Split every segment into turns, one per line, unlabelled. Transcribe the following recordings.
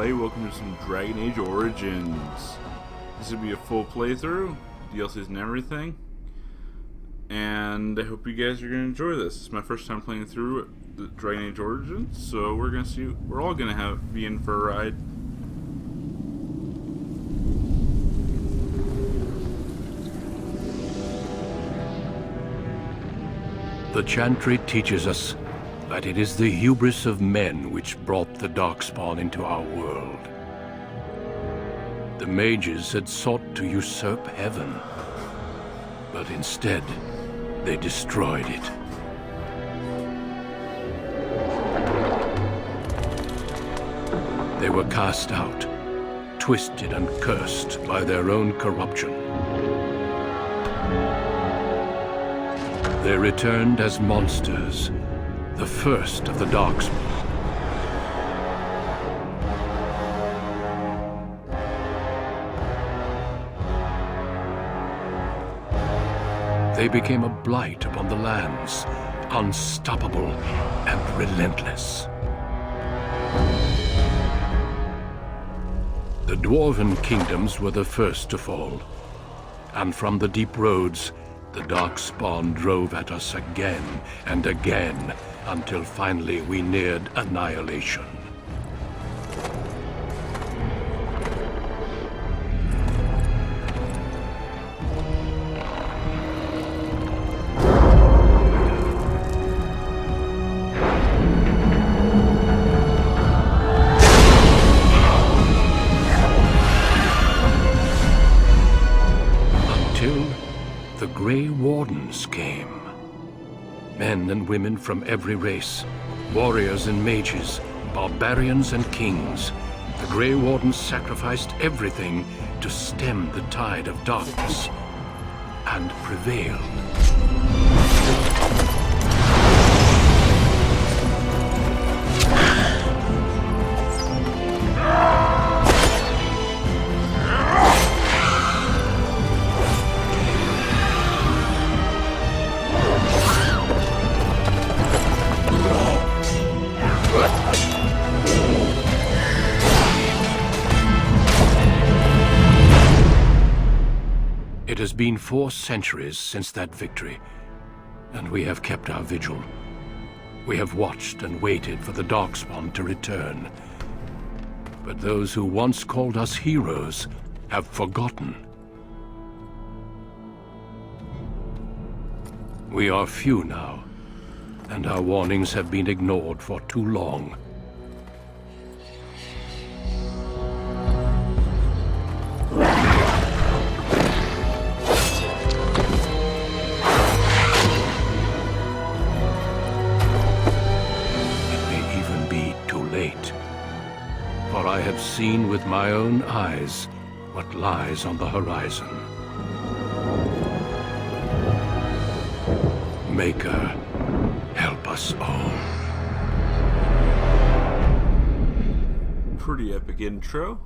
everybody, welcome to some Dragon Age Origins. This will be a full playthrough, DLCs and everything. And I hope you guys are going to enjoy this. It's my first time playing through the Dragon Age Origins, so we're going to see, we're all going to be in for a ride.
The Chantry teaches us that it is the hubris of men which brought the Darkspawn into our world. The mages had sought to usurp heaven, but instead they destroyed it. They were cast out, twisted and cursed by their own corruption. They returned as monsters, the first of the Darkspawn. They became a blight upon the lands, unstoppable and relentless. The Dwarven kingdoms were the first to fall, and from the deep roads, the Darkspawn drove at us again and again, until finally we neared annihilation. Until the Grey Wardens came. Men and women from every race, warriors and mages, barbarians and kings. The Grey Wardens sacrificed everything to stem the tide of darkness, and prevailed. It has been 4 centuries since that victory, and we have kept our vigil. We have watched and waited for the Darkspawn to return. But those who once called us heroes have forgotten. We are few now, and our warnings have been ignored for too long. For I have seen with my own eyes what lies on the horizon. Maker, help us all.
Pretty epic intro.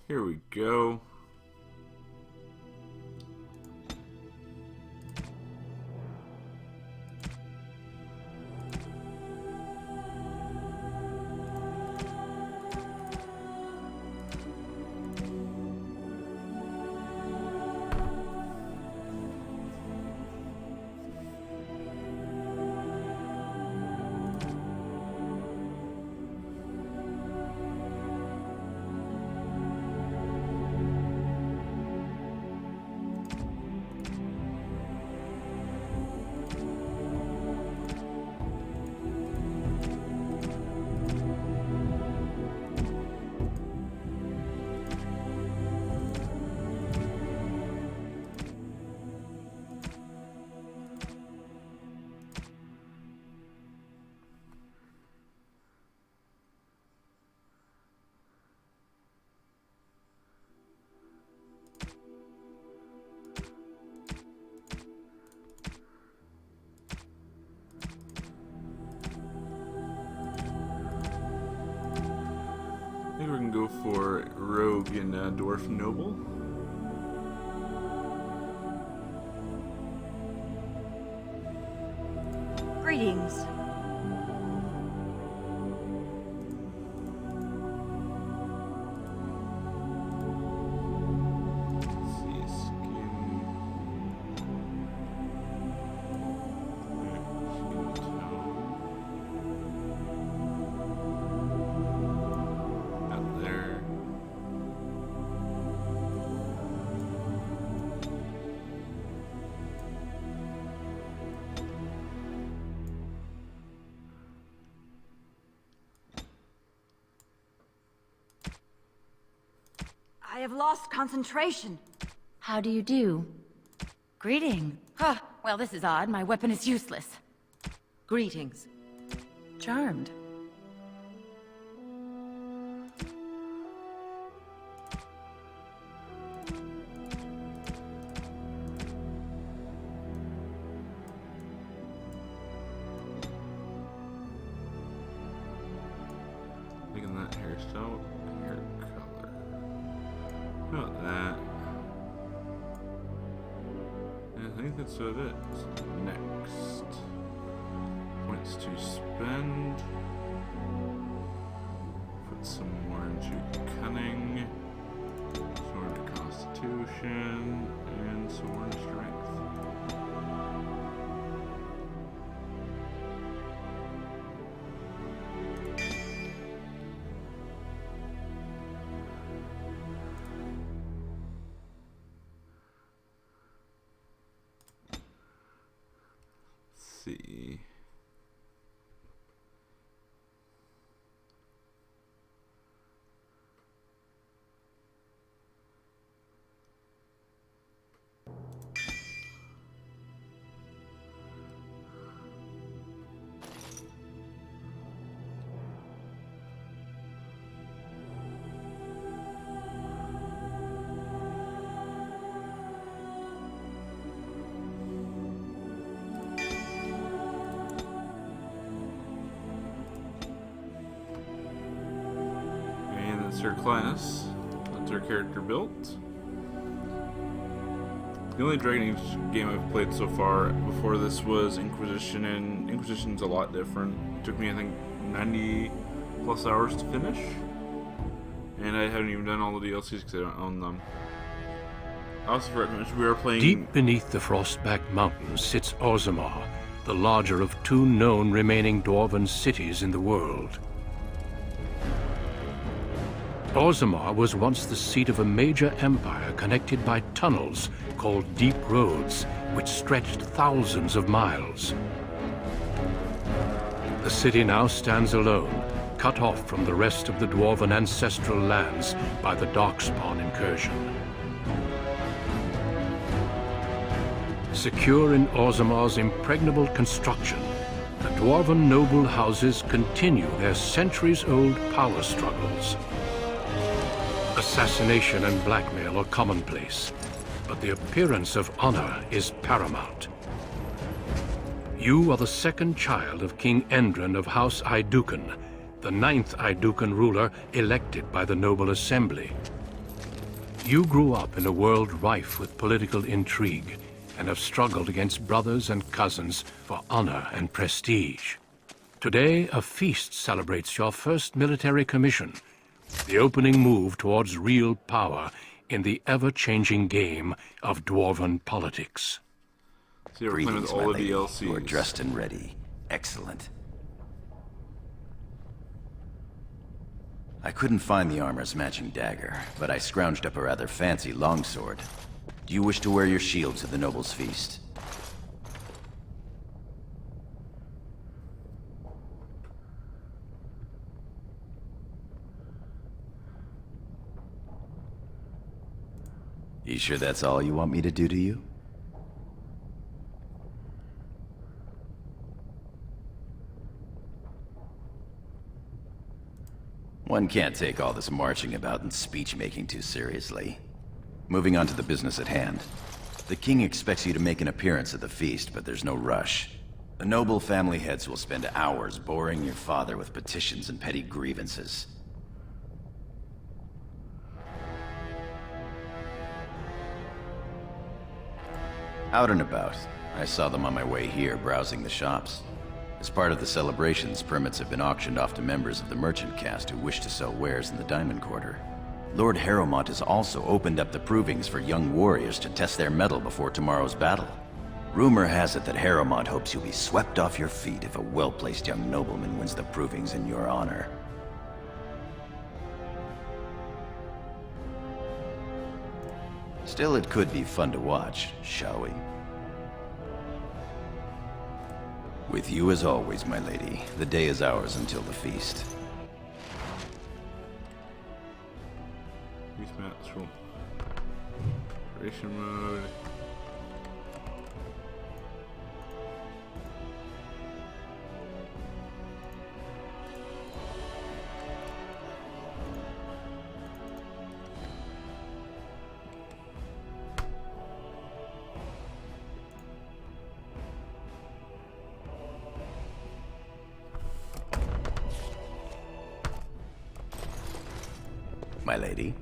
Here we go. I think we can go for Rogue and Dwarf Noble.
Greetings. I have lost concentration.
How do you do?
Greeting.
Huh, well this is odd. My weapon is useless.
Greetings.
Charmed.
Liking that hairstyle, hair color. Not that. And I think that's what it is. Next. Points to spend. Put some more into cunning. Some more into constitution. And some more into strength. See. Her class. That's her character built. The only Dragon Age game I've played so far before this was Inquisition, and Inquisition's a lot different. It took me, I think, 90 plus hours to finish. And I haven't even done all the DLCs because I don't own them. I also forgot to mention we are playing...
Deep beneath the Frostback Mountains sits Orzammar, the larger of two known remaining dwarven cities in the world. Orzammar was once the seat of a major empire connected by tunnels called Deep Roads, which stretched thousands of miles. The city now stands alone, cut off from the rest of the dwarven ancestral lands by the Darkspawn incursion. Secure in Orzammar's impregnable construction, the dwarven noble houses continue their centuries-old power struggles. Assassination and blackmail are commonplace, but the appearance of honor is paramount. You are the second child of King Endron of House Aeducan, the 9th Aeducan ruler elected by the Noble Assembly. You grew up in a world rife with political intrigue and have struggled against brothers and cousins for honor and prestige. Today, a feast celebrates your first military commission, the opening move towards real power in the ever-changing game of dwarven politics.
So you're playing with all the DLCs.
You are dressed and ready. Excellent. I couldn't find the armor's matching dagger, but I scrounged up a rather fancy longsword. Do you wish to wear your shield to the noble's feast? You sure that's all you want me to do to you? One can't take all this marching about and speech-making too seriously. Moving on to the business at hand. The king expects you to make an appearance at the feast, but there's no rush. The noble family heads will spend hours boring your father with petitions and petty grievances. Out and about. I saw them on my way here, browsing the shops. As part of the celebrations, permits have been auctioned off to members of the merchant caste who wish to sell wares in the Diamond Quarter. Lord Harrowmont has also opened up the provings for young warriors to test their mettle before tomorrow's battle. Rumor has it that Harrowmont hopes you'll be swept off your feet if a well-placed young nobleman wins the provings in your honor. Still, it could be fun to watch, shall we? With you as always, my lady. The day is ours until the feast.
Feast match room. Operation mode.
My lady?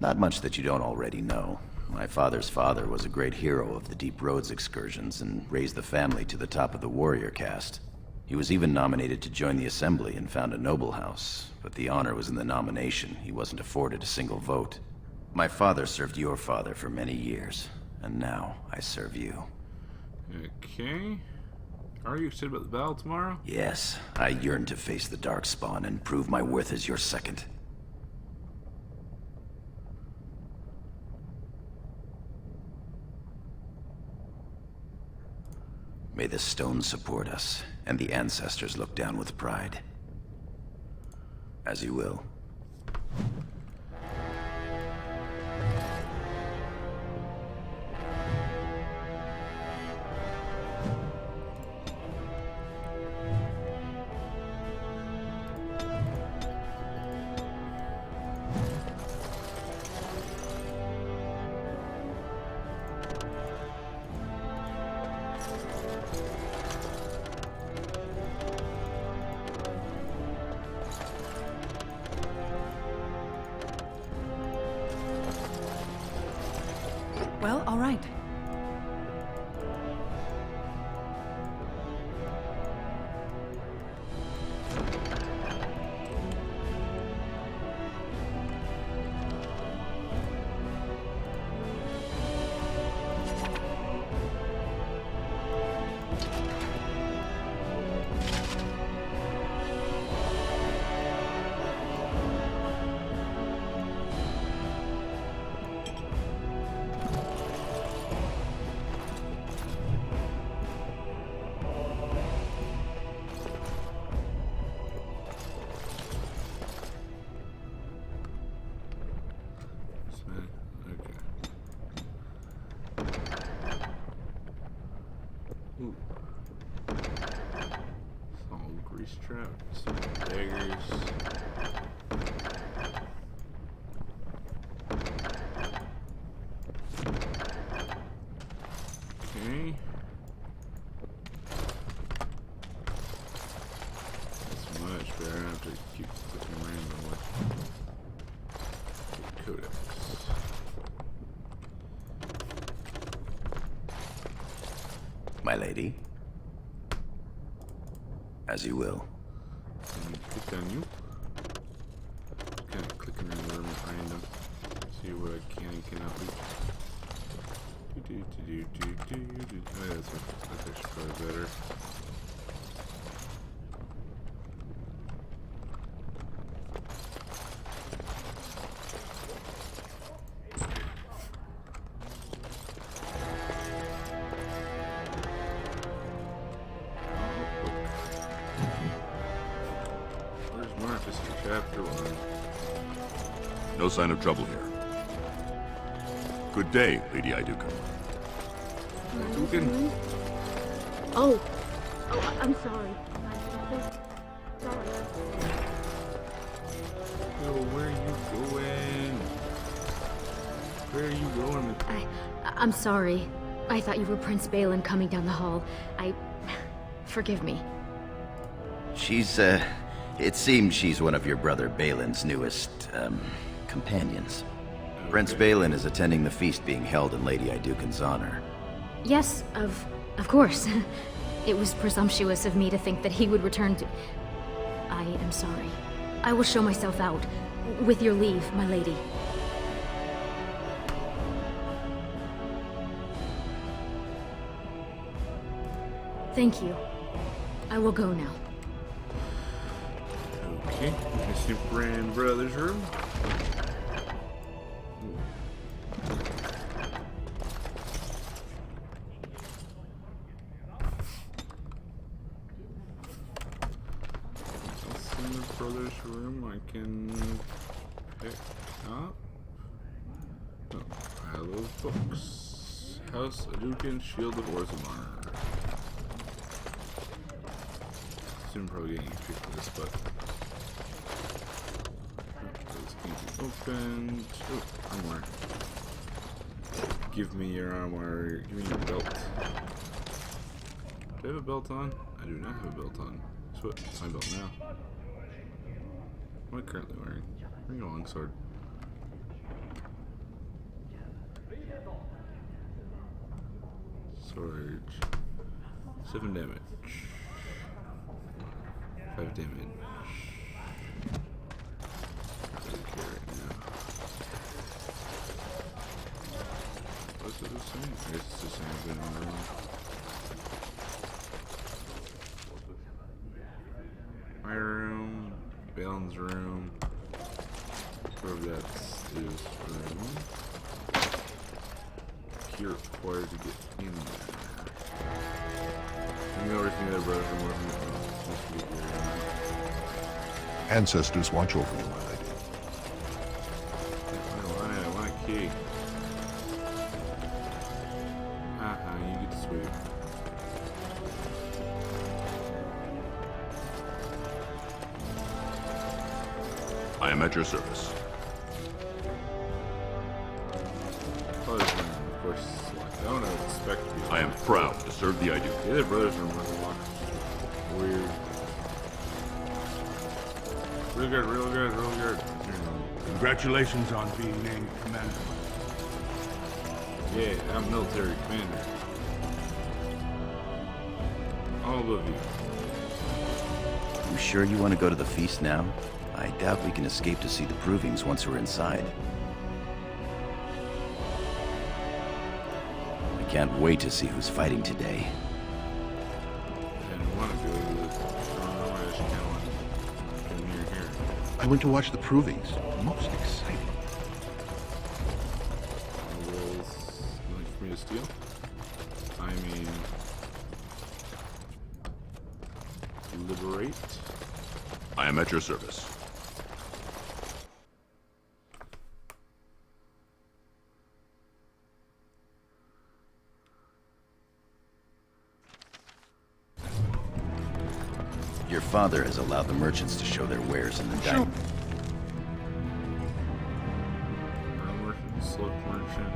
Not much that you don't already know. My father's father was a great hero of the Deep Roads excursions and raised the family to the top of the warrior caste. He was even nominated to join the assembly and found a noble house, but the honor was in the nomination. He wasn't afforded a single vote. My father served your father for many years, and now I serve you.
Okay. Are you excited about the battle tomorrow?
Yes, I yearn to face the Darkspawn and prove my worth as your second. May the stone support us, and the ancestors look down with pride. As you will.
Well, all right.
Ooh. Small grease trap, some daggers. Okay. That's much better. I don't have to keep clicking randomly. Codex.
My lady? As you will.
Click on you. Kind of clicking around the room behind him. See what I can and cannot reach. Oh, yeah, that's actually probably better. Chapter 1.
No sign of trouble here. Good day, Lady Iduka.
Dugan.
Oh, I'm sorry. I'm so sorry.
Yo, where are you going? Where are you going?
I'm sorry. I thought you were Prince Balin coming down the hall. Forgive me.
It seems she's one of your brother Balin's newest, companions.
Okay.
Prince Balin is attending the feast being held in Lady Idukan's honor.
Yes, of course. It was presumptuous of me to think that he would return to... I am sorry. I will show myself out. With your leave, my lady. Thank you. I will go now.
Okay, Super and Brothers room. In the Brothers room, I can pick up. Oh, pile of books. House Adukin, Shield of Orzammar. I'm probably getting HP for this, but those can't be opened. Oh, armor. Give me your armor. Give me your belt. Do I have a belt on? I do not have a belt on. So what's my belt now? What am I currently wearing? I'm wearing a longsword. Sword. 7 damage. 5 damage. Okay, right now. What's it saying? I guess it's just saying I've been in the room. My room, Balin's room, whoever that's his room. Key required to get in there. I know everything that brother from where
Ancestors watch over you, my lady.
I want a key. You get to sweep.
I am at your service.
Brothers room, of course, select. I don't expect to be.
I am proud to serve the ideal.
The other brothers room was locked. Weird. Real good, real good, real good.
Congratulations on being named commander.
Yeah, I'm military commander. All of you.
You sure you want to go to the feast now? I doubt we can escape to see the provings once we're inside. I can't wait to see who's fighting today.
I didn't want to do it. I just kind of want to come near here.
I went to watch the provings. Most exciting.
Nothing for me to steal. I mean, liberate.
I am at your service.
Your father has allowed the merchants to show their wares in the dining.
Merchant, slow merchant.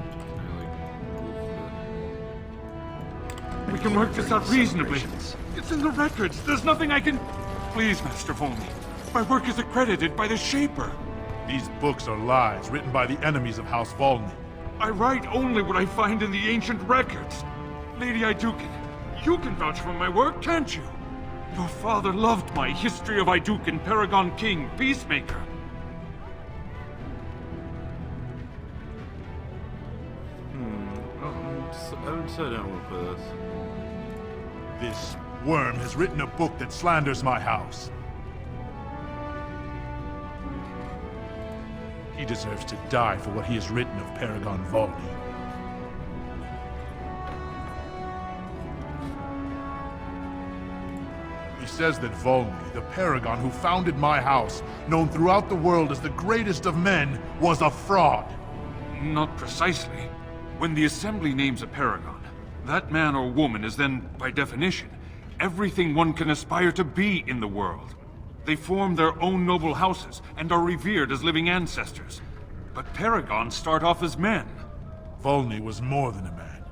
We can work this out reasonably.
Celebrations.
It's in the records. There's nothing I can... Please, Master Volney. My work is accredited by the Shaper.
These books are lies written by the enemies of House Volney.
I write only what I find in the ancient records. Lady Iduken, you can vouch for my work, can't you? Your father loved my History of Iduken, Paragon King, Peacemaker.
I'm deciding how I want to play this.
This worm has written a book that slanders my house. He deserves to die for what he has written of Paragon Volney. He says that Volney, the Paragon who founded my house, known throughout the world as the greatest of men, was a fraud.
Not precisely. When the Assembly names a Paragon, that man or woman is then, by definition, everything one can aspire to be in the world. They form their own noble houses and are revered as living ancestors. But Paragons start off as men.
Volney was more than a man.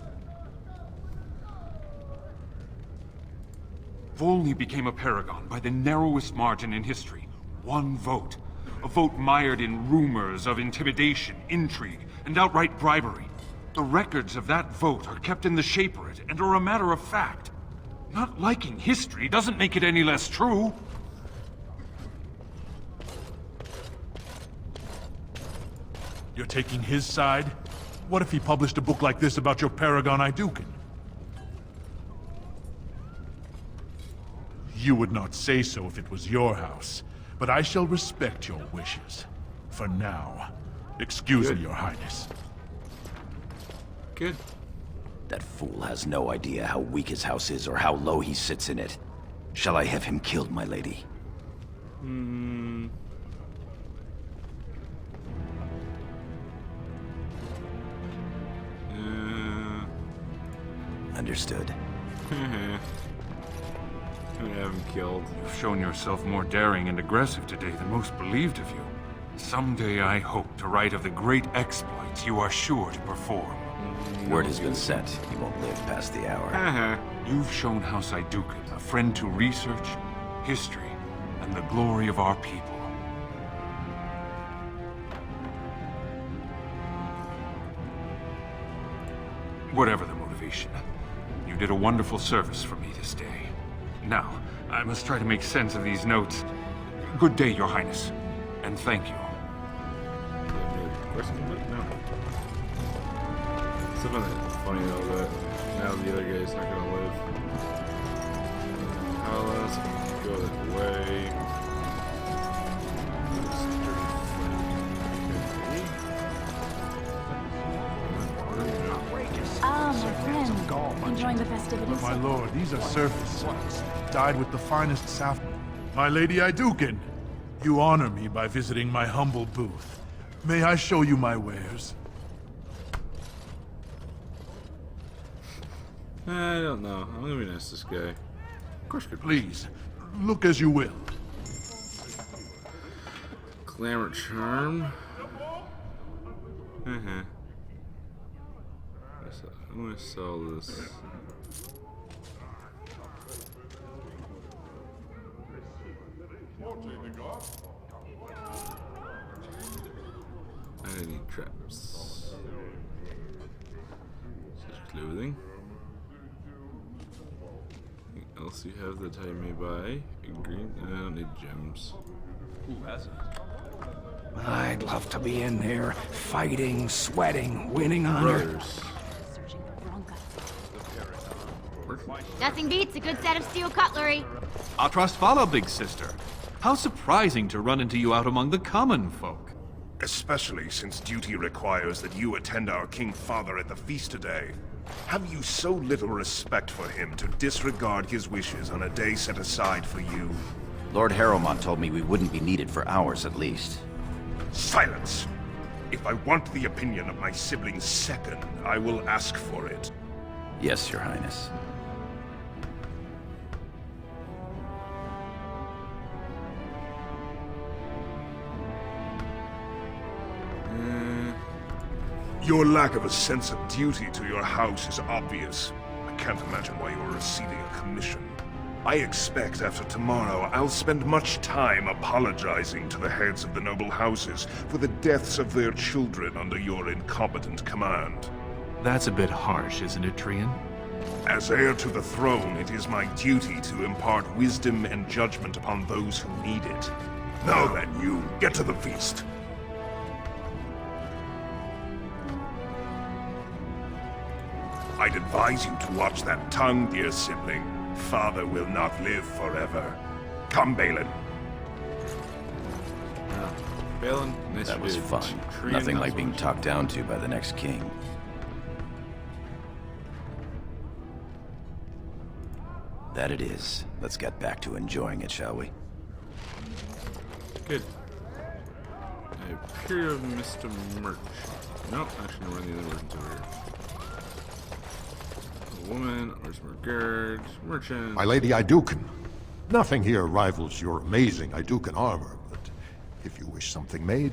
Volney became a Paragon by the narrowest margin in history. One vote. A vote mired in rumors of intimidation, intrigue, and outright bribery. The records of that vote are kept in the Shaperate and are a matter of fact. Not liking history doesn't make it any less true.
You're taking his side? What if he published a book like this about your paragon Iduken? You would not say so if it was your house, but I shall respect your wishes. For now. Excuse me, Your Highness.
Good.
That fool has no idea how weak his house is or how low he sits in it. Shall I have him killed, my lady? Understood.
I'm gonna have him killed.
You've shown yourself more daring and aggressive today than most believed of you. Someday I hope to write of the great exploits you are sure to perform.
Word has been sent. He won't live past the hour.
You've shown House Iduken a friend to research, history, and the glory of our people. Whatever the motivation, you did a wonderful service for me this day. Now, I must try to make sense of these notes. Good day, Your Highness, and thank you.
No. Still find it funny though that now the other guy's not gonna live. Let's go that way.
Ah, my friend. Enjoying the festivities?
My lord, these are surface sons, dyed with the finest saffron. My lady Iduken, you honor me by visiting my humble booth. May I show you my wares?
I don't know. I'm gonna be nice to this guy. Of course, good.
Please, look as you will.
Glamour charm. I'm gonna sell this. I need traps. Such clothing. Anything else you have that I may buy? Green? I don't need gems.
Who hasn't?
I'd love to be in there, fighting, sweating, winning honor.
Brothers.
Nothing beats a good set of steel cutlery.
Atras Vala, big sister. How surprising to run into you out among the common folk.
Especially since duty requires that you attend our King Father at the feast today. Have you so little respect for him to disregard his wishes on a day set aside for you?
Lord Harrowmont told me we wouldn't be needed for hours at least.
Silence! If I want the opinion of my sibling's second, I will ask for it.
Yes, Your Highness.
Your lack of a sense of duty to your house is obvious. I can't imagine why you are receiving a commission. I expect after tomorrow I'll spend much time apologizing to the heads of the noble houses for the deaths of their children under your incompetent command.
That's a bit harsh, isn't it, Trian?
As heir to the throne, it is my duty to impart wisdom and judgment upon those who need it. Now then, you, get to the feast. I'd advise you to watch that tongue, dear sibling. Father will not live forever. Come, Balin.
Balin, nice
That was
dude.
fun.
Trian,
Nothing
not
like
so
being
much.
talked down to by the next king. That it is. Let's get back to enjoying it, shall we?
Good. I appear to have missed a merchant. Nope, actually, no, we're the other merchants over here. A woman, Orsmer merchant.
My lady Iduken. Nothing here rivals your amazing Iduken armor, but if you wish something made...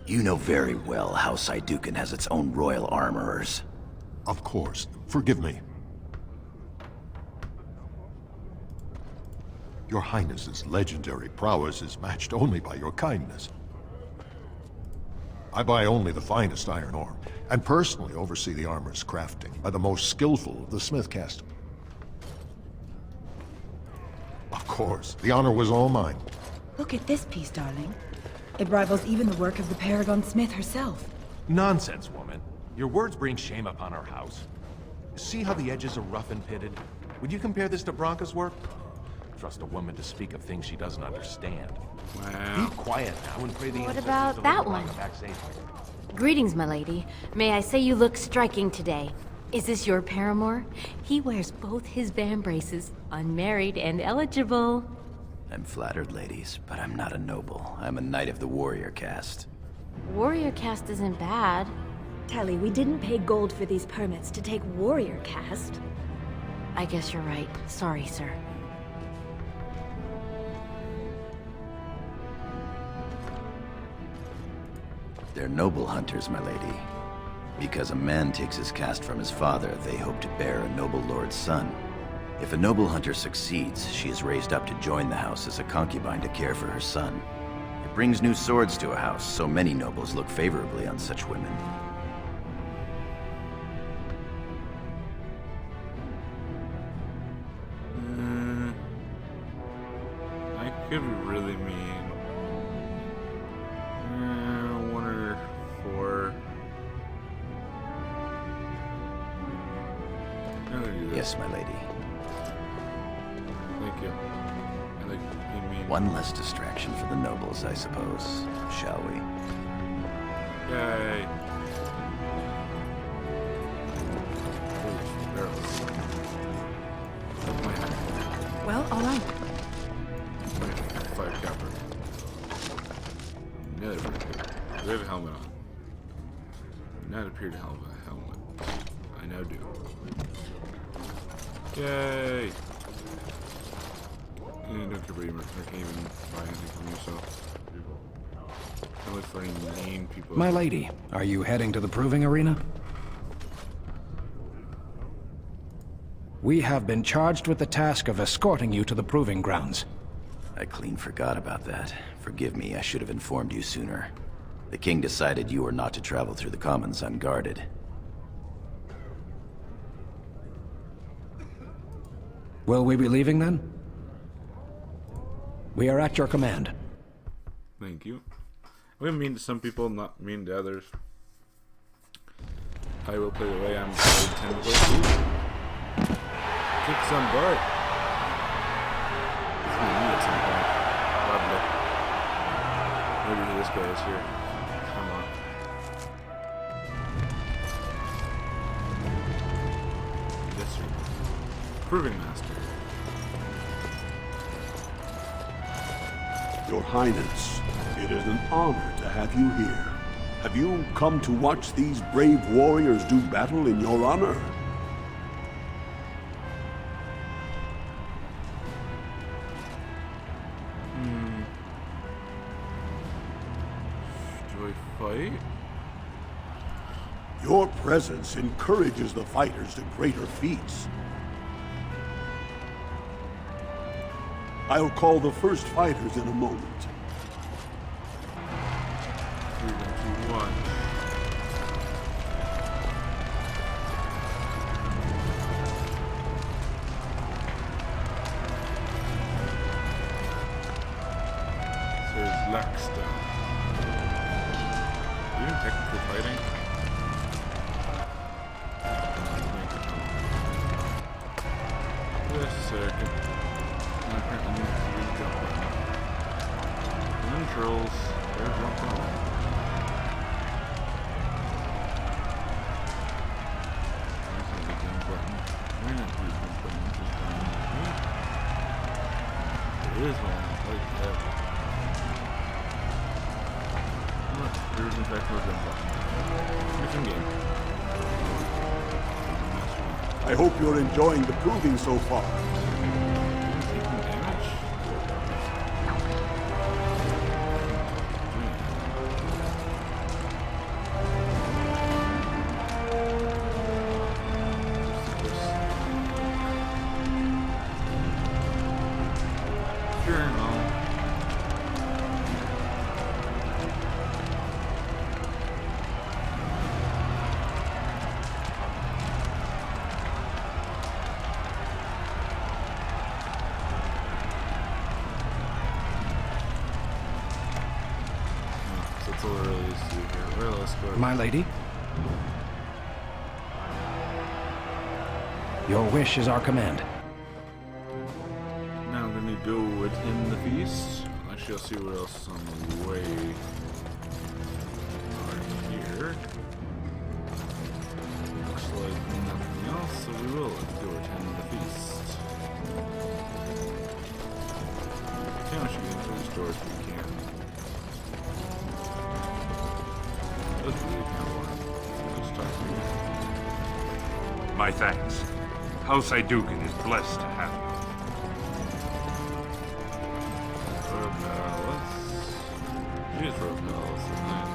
You know very well House Iduken has its own royal armorers.
Of course. Forgive me. Your Highness's legendary prowess is matched only by your kindness. I buy only the finest iron ore, and personally oversee the armor's crafting by the most skillful of the smith caste. course. The honor was all mine.
Look at this piece, darling. It rivals even the work of the Paragon Smith herself.
Nonsense, woman. Your words bring shame upon our house. See how the edges are rough and pitted? Would you compare this to Bronca's work? Trust a woman to speak of things she doesn't understand.
Wow.
Be quiet now and pray the
What
ancestors
about
deliver
that
Bronca
one?
back safely.
Greetings, my lady. May I say you look striking today. Is this your paramour? He wears both his vambraces, unmarried and eligible.
I'm flattered, ladies, but I'm not a noble. I'm a knight of the warrior caste.
Warrior caste isn't bad.
Tally, we didn't pay gold for these permits to take warrior caste.
I guess you're right. Sorry, sir.
They're noble hunters, my lady. Because a man takes his caste from his father, they hope to bear a noble lord's son. If a noble hunter succeeds, she is raised up to join the house as a concubine to care for her son. It brings new swords to a house, so many nobles look favorably on such women.
I could be really mean. One or four. I'm gonna do this.
Yes, my lady.
Thank you. I like you mean.
One less distraction for the nobles, I suppose. Shall we?
Yay.
Well, all right.
5 copper. Another appear. We have a helmet on. Not appear to have a helmet. I now do. Yay! Don't care about your merch. I can't even buy anything from you, so. I look for any mean people.
My lady, are you heading to the proving arena? We have been charged with the task of escorting you to the proving grounds.
I clean forgot about that. Forgive me, I should have informed you sooner. The king decided you were not to travel through the commons unguarded.
Will we be leaving then? We are at your command.
Thank you. I'm mean to some people, not mean to others. I will play the way I'm intended to play. Kick some butt. It's gonna be me at some point. Probably. Maybe this guy is here. Come on. Yes, sir. Proving master.
Your Highness, it is an honor to have you here. Have you come to watch these brave warriors do battle in your honor?
Do I fight?
Your presence encourages the fighters to greater feats. I'll call the first fighters in a moment.
3, 2, 1. So Blackstone. Are you in technical fighting? Wait a second. Apparently need to use jump button. Controls. There's jump button. There's not the jump button. We're not doing jump button. This is fine. There is one like that. Look, there is in fact no jump button. Mission game.
I hope you're enjoying the proving so far.
that's all there really is to do here. Well, let's go.
My lady? Your wish is our command.
Now I'm gonna go attend the feast. Actually, I'll see what else is on the way. Right here. Looks like nothing else, so we will go attend the feast. I can't actually get into these doors, but we can. Let's leave now. Let's talk to you.
My thanks. House Iduken is blessed to have you.
Royal Palace. She is Royal Palace, isn't it?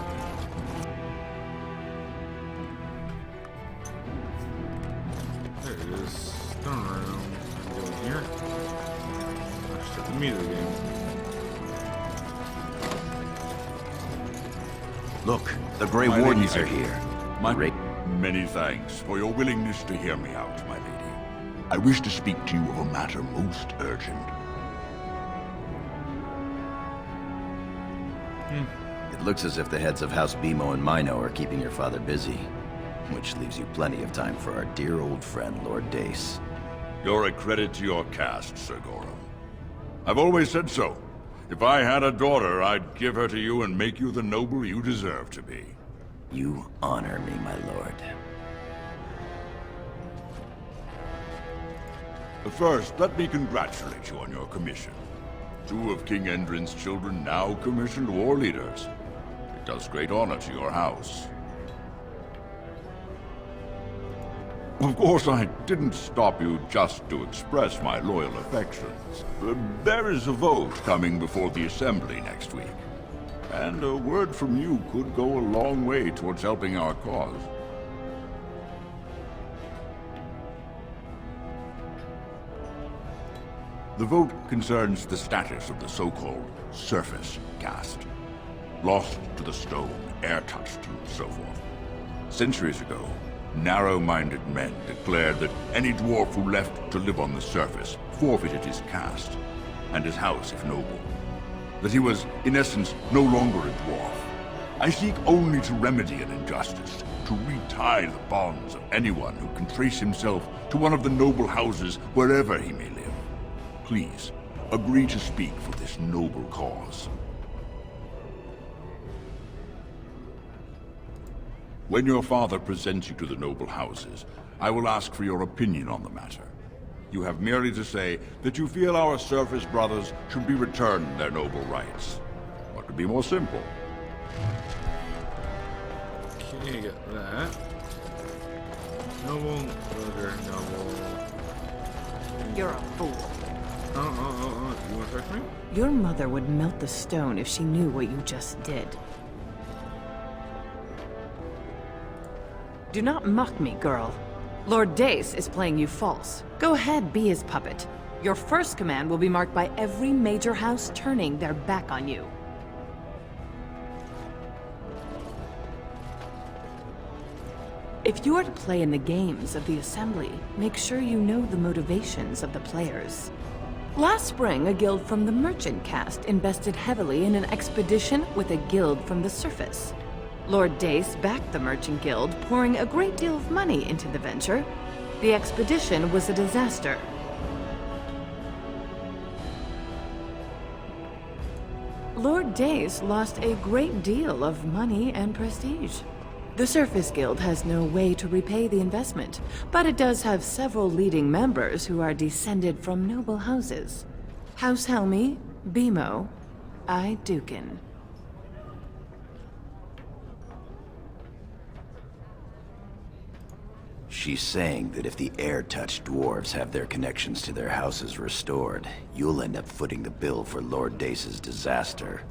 There it is. Throne room. Go in here. Let's start the meat of the game.
Look, the Grey
My
Wardens
lady,
are here.
Many thanks for your willingness to hear me out, my lady. I wish to speak to you of a matter most urgent.
It looks as if the heads of House Bimo and Mino are keeping your father busy, which leaves you plenty of time for our dear old friend, Lord Dace.
You're a credit to your caste, Sir Gorum. I've always said so. If I had a daughter, I'd give her to you and make you the noble you deserve to be.
You honor me, my lord.
First, let me congratulate you on your commission. 2 of King Endrin's children now commissioned war leaders. It does great honor to your house. Of course, I didn't stop you just to express my loyal affections. There is a vote coming before the Assembly next week. And a word from you could go a long way towards helping our cause. The vote concerns the status of the so-called surface caste. Lost to the stone, air-touched, and so forth. Centuries ago, narrow-minded men declared that any dwarf who left to live on the surface forfeited his caste, and his house if noble. That he was, in essence, no longer a dwarf. I seek only to remedy an injustice, to retie the bonds of anyone who can trace himself to one of the noble houses wherever he may live. Please, agree to speak for this noble cause. When your father presents you to the noble houses, I will ask for your opinion on the matter. You have merely to say that you feel our surface brothers should be returned their noble rights. What could be more simple?
Okay, got that. Noble, brother, noble.
You're a fool.
You want to talk to me?
Your mother would melt the stone if she knew what you just did. Do not mock me, girl. Lord Dace is playing you false. Go ahead, be his puppet. Your first command will be marked by every major house turning their back on you. If you are to play in the games of the Assembly, make sure you know the motivations of the players. Last spring, a guild from the Merchant caste invested heavily in an expedition with a guild from the surface. Lord Dace backed the Merchant Guild, pouring a great deal of money into the venture. The expedition was a disaster. Lord Dace lost a great deal of money and prestige. The Surface Guild has no way to repay the investment, but it does have several leading members who are descended from noble houses. House Helmi, Bimo, Iduken.
She's saying that if the air-touched dwarves have their connections to their houses restored, you'll end up footing the bill for Lord Dace's disaster.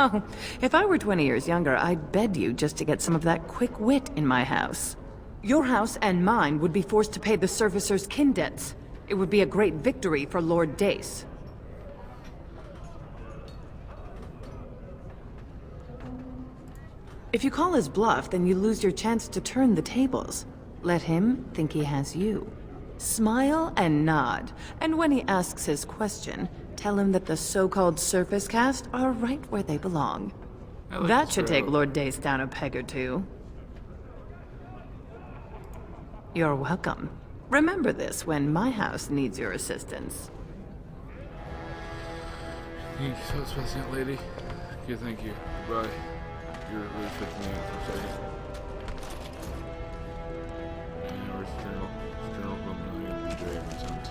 Oh, if I were 20 years younger, I'd bed you just to get some of that quick wit in my house. Your house and mine would be forced to pay the Surfacer's kin debts. It would be a great victory for Lord Dace. If you call his bluff, then you lose your chance to turn the tables. Let him think he has you. Smile and nod, and when he asks his question, tell him that the so-called surface caste are right where they belong. That should take Lord Dace down a peg or two. You're welcome. Remember this when my house needs your assistance.
Thank you so much, President Lady. Okay, thank you. Goodbye. You're really freaking me out for a second. And where's the journal? It's journal from the Dragon sent.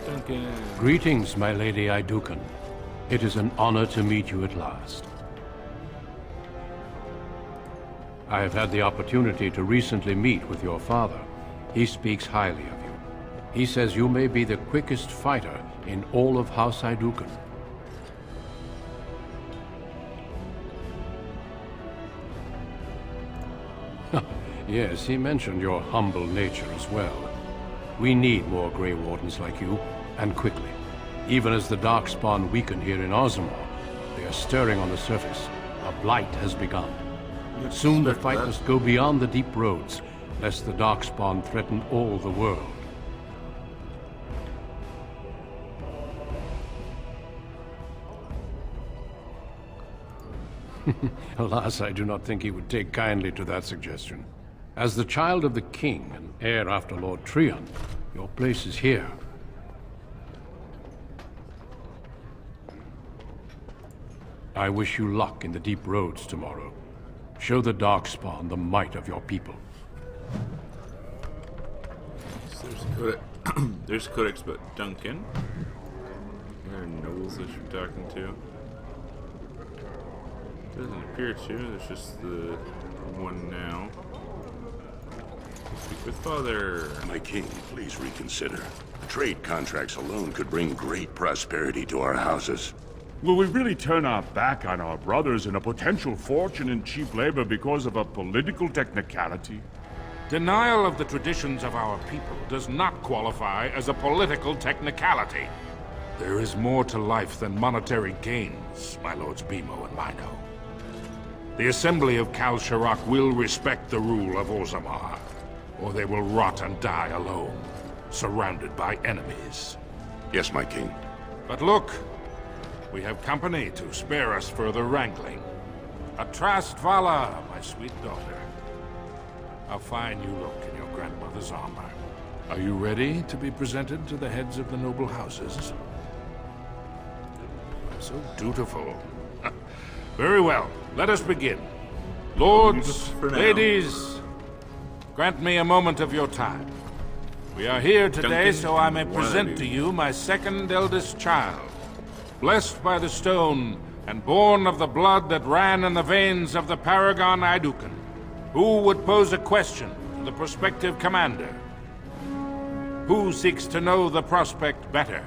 Duncan.
Greetings, my Lady Iduken. It is an honor to meet you at last. I have had the opportunity to recently meet with your father. He speaks highly of you. He says you may be the quickest fighter in all of House Iduken. Yes, he mentioned your humble nature as well. We need more Grey Wardens like you, and quickly. Even as the Darkspawn weaken here in Orzammar, they are stirring on the surface. A blight has begun. Soon the fight must go beyond the deep roads, lest the Darkspawn threaten all the world. Alas, I do not think he would take kindly to that suggestion. As the child of the king and heir after Lord Trion, your place is here. I wish you luck in the deep roads tomorrow. Show the Darkspawn the might of your people.
There's Codex, but Duncan. There are nobles that you're talking to. Doesn't appear to. There's just the one now. Speak with Father.
My king, please reconsider. Trade contracts alone could bring great prosperity to our houses.
Will we really turn our back on our brothers and a potential fortune in cheap labor because of a political technicality?
Denial of the traditions of our people does not qualify as a political technicality. There is more to life than monetary gains, my lords Bimo and Mino. The Assembly of Kal Shirak will respect the rule of Orzammar, or they will rot and die alone, surrounded by enemies.
Yes, my king.
But look, we have company to spare us further wrangling. Atrast Vala, my sweet daughter. How fine you look in your grandmother's armor. Are you ready to be presented to the heads of the noble houses? So dutiful. Very well, let us begin. Lords, ladies, grant me a moment of your time. We are here today
Duncan,
so I may present to you my second eldest child, blessed by the stone and born of the blood that ran in the veins of the Paragon Iduken. Who would pose a question to the prospective commander? Who seeks to know the prospect better?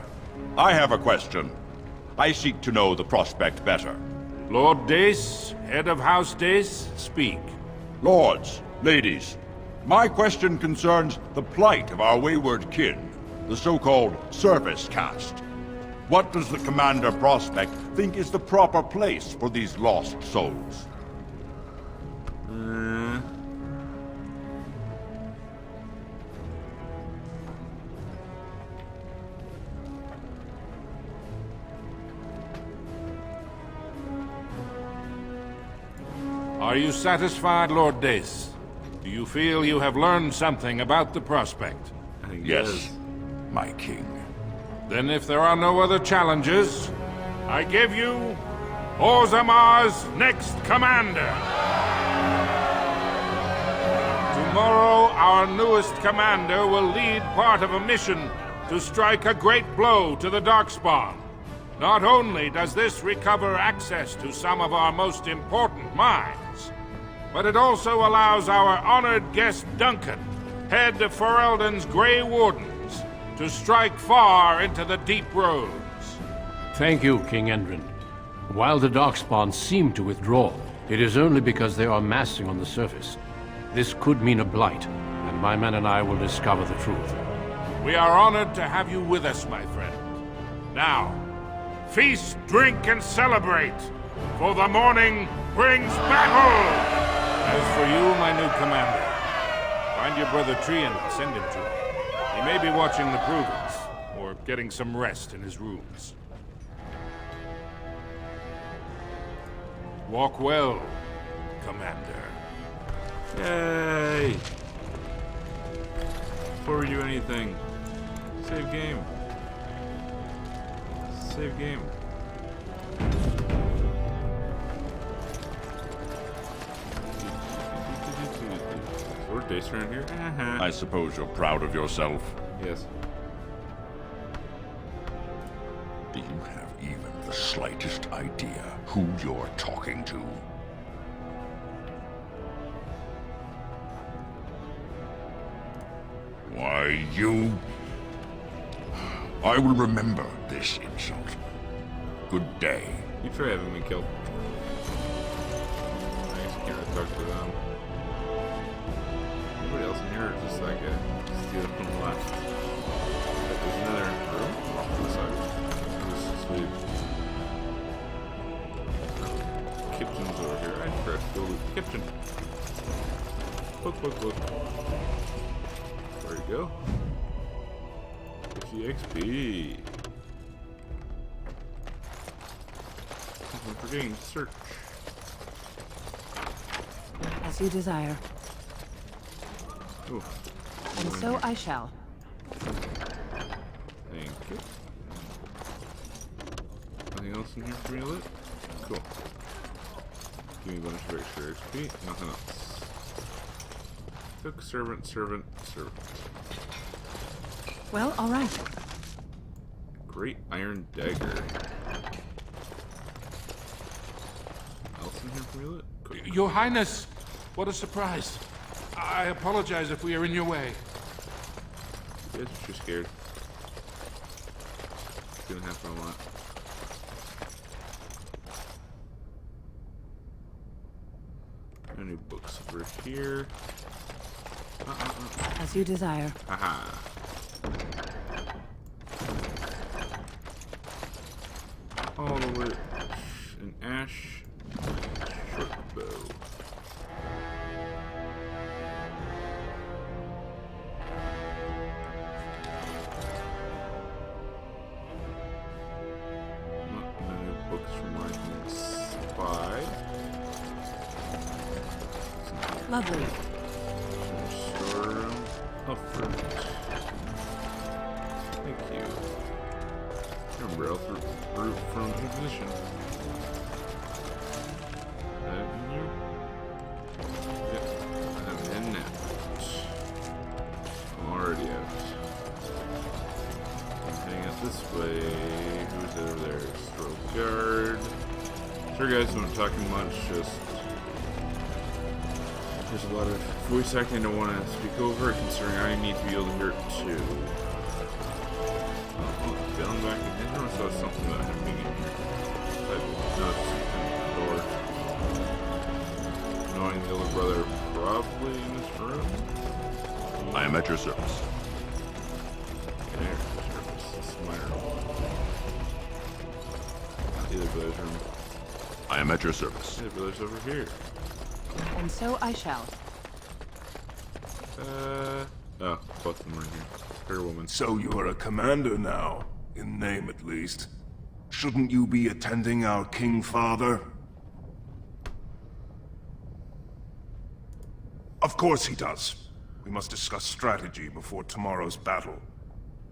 I have a question. I seek to know the prospect better.
Lord Dace, head of House Dace, speak.
Lords, ladies, my question concerns the plight of our wayward kin, the so-called service caste. What does the Commander Prospect think is the proper place for these lost souls?
Are you satisfied, Lord Dace? Do you feel you have learned something about the prospect?
Yes, my king.
Then if there are no other challenges, I give you Orzammar's next commander. Tomorrow, our newest commander will lead part of a mission to strike a great blow to the Darkspawn. Not only does this recover access to some of our most important mines, but it also allows our honored guest Duncan, head of Ferelden's Grey Wardens, to strike far into the deep roads.
Thank you, King Endrin. While the Darkspawn seem to withdraw, it is only because they are massing on the surface. This could mean a blight, and my men and I will discover the truth.
We are honored to have you with us, my friend. Now, feast, drink, and celebrate, for the morning brings battle! As for you, my new commander, find your brother Trion and send him to me. He may be watching the Provings, or getting some rest in his rooms. Walk well, Commander.
Yay! Before we do anything, save game. Save game. Sword dice around here.
I suppose you're proud of yourself.
Yes.
Do you have even the slightest idea who you're talking to? Why, you... I will remember this insult. Good day.
You try having me killed. Nice, can't really talk to them. Anybody else in here, or just that guy? Just the other one left. There's another room off to the side. This is sweet. Kitchen's over here. I forgot to go loot the kitchen. Look, look, look. There you go. 50 XP. I'm forgetting to search.
As you desire.
Ooh.
And so I shall.
Thank you. Anything else in here for me to loot? Cool. Give me a bunch of extra XP. Nothing else. Cook, servant, servant, servant.
Well, all right.
Great iron dagger. Else in here for me to loot? Cool.
Your Highness, what a surprise. I apologize if we are in your way.
You guys are too scared. It's gonna happen a lot. No new books over here.
As you desire.
Aha. All the way. An ash. Short bow. No new books from where I can spy.
Lovely.
Storeroom of fruit. Thank you. Umbrella fruit from Inquisition. That in here? Yep. I'm heading out. I'm already out. I'm heading out this way. Who's over there? Stroke guard. Sure guys, I'm not talking much, just there's a lot of voice acting I don't want to speak over, considering I need to be able to hear it too. Going back in here, I saw something that had being in here. I noticed something at the door. Knowing the older brother probably in this room.
I am at your service.
There, service. This is my room. Not the other brother's room.
I am at your service.
The other brother's over here.
And so I shall.
Oh, both of them are in here. Fair woman.
So you are a commander now, in name at least. Shouldn't you be attending our King Father? Of course he does. We must discuss strategy before tomorrow's battle.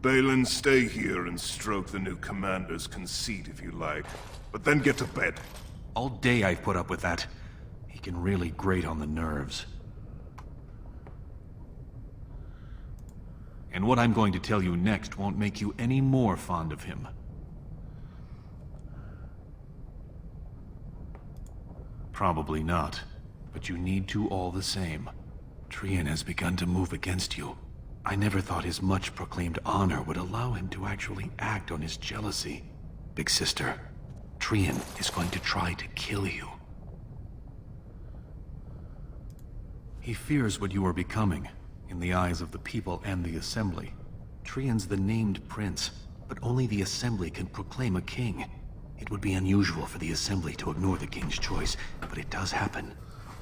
Balin, stay here and stroke the new commander's conceit if you like. But then get to bed.
All day I've put up with that. He can really grate on the nerves. And what I'm going to tell you next won't make you any more fond of him. Probably not, but you need to all the same. Trian has begun to move against you. I never thought his much-proclaimed honor would allow him to actually act on his jealousy. Big sister, Trian is going to try to kill you. He fears what you are becoming, in the eyes of the people and the Assembly. Trian's the named prince, but only the Assembly can proclaim a king. It would be unusual for the Assembly to ignore the king's choice, but it does happen.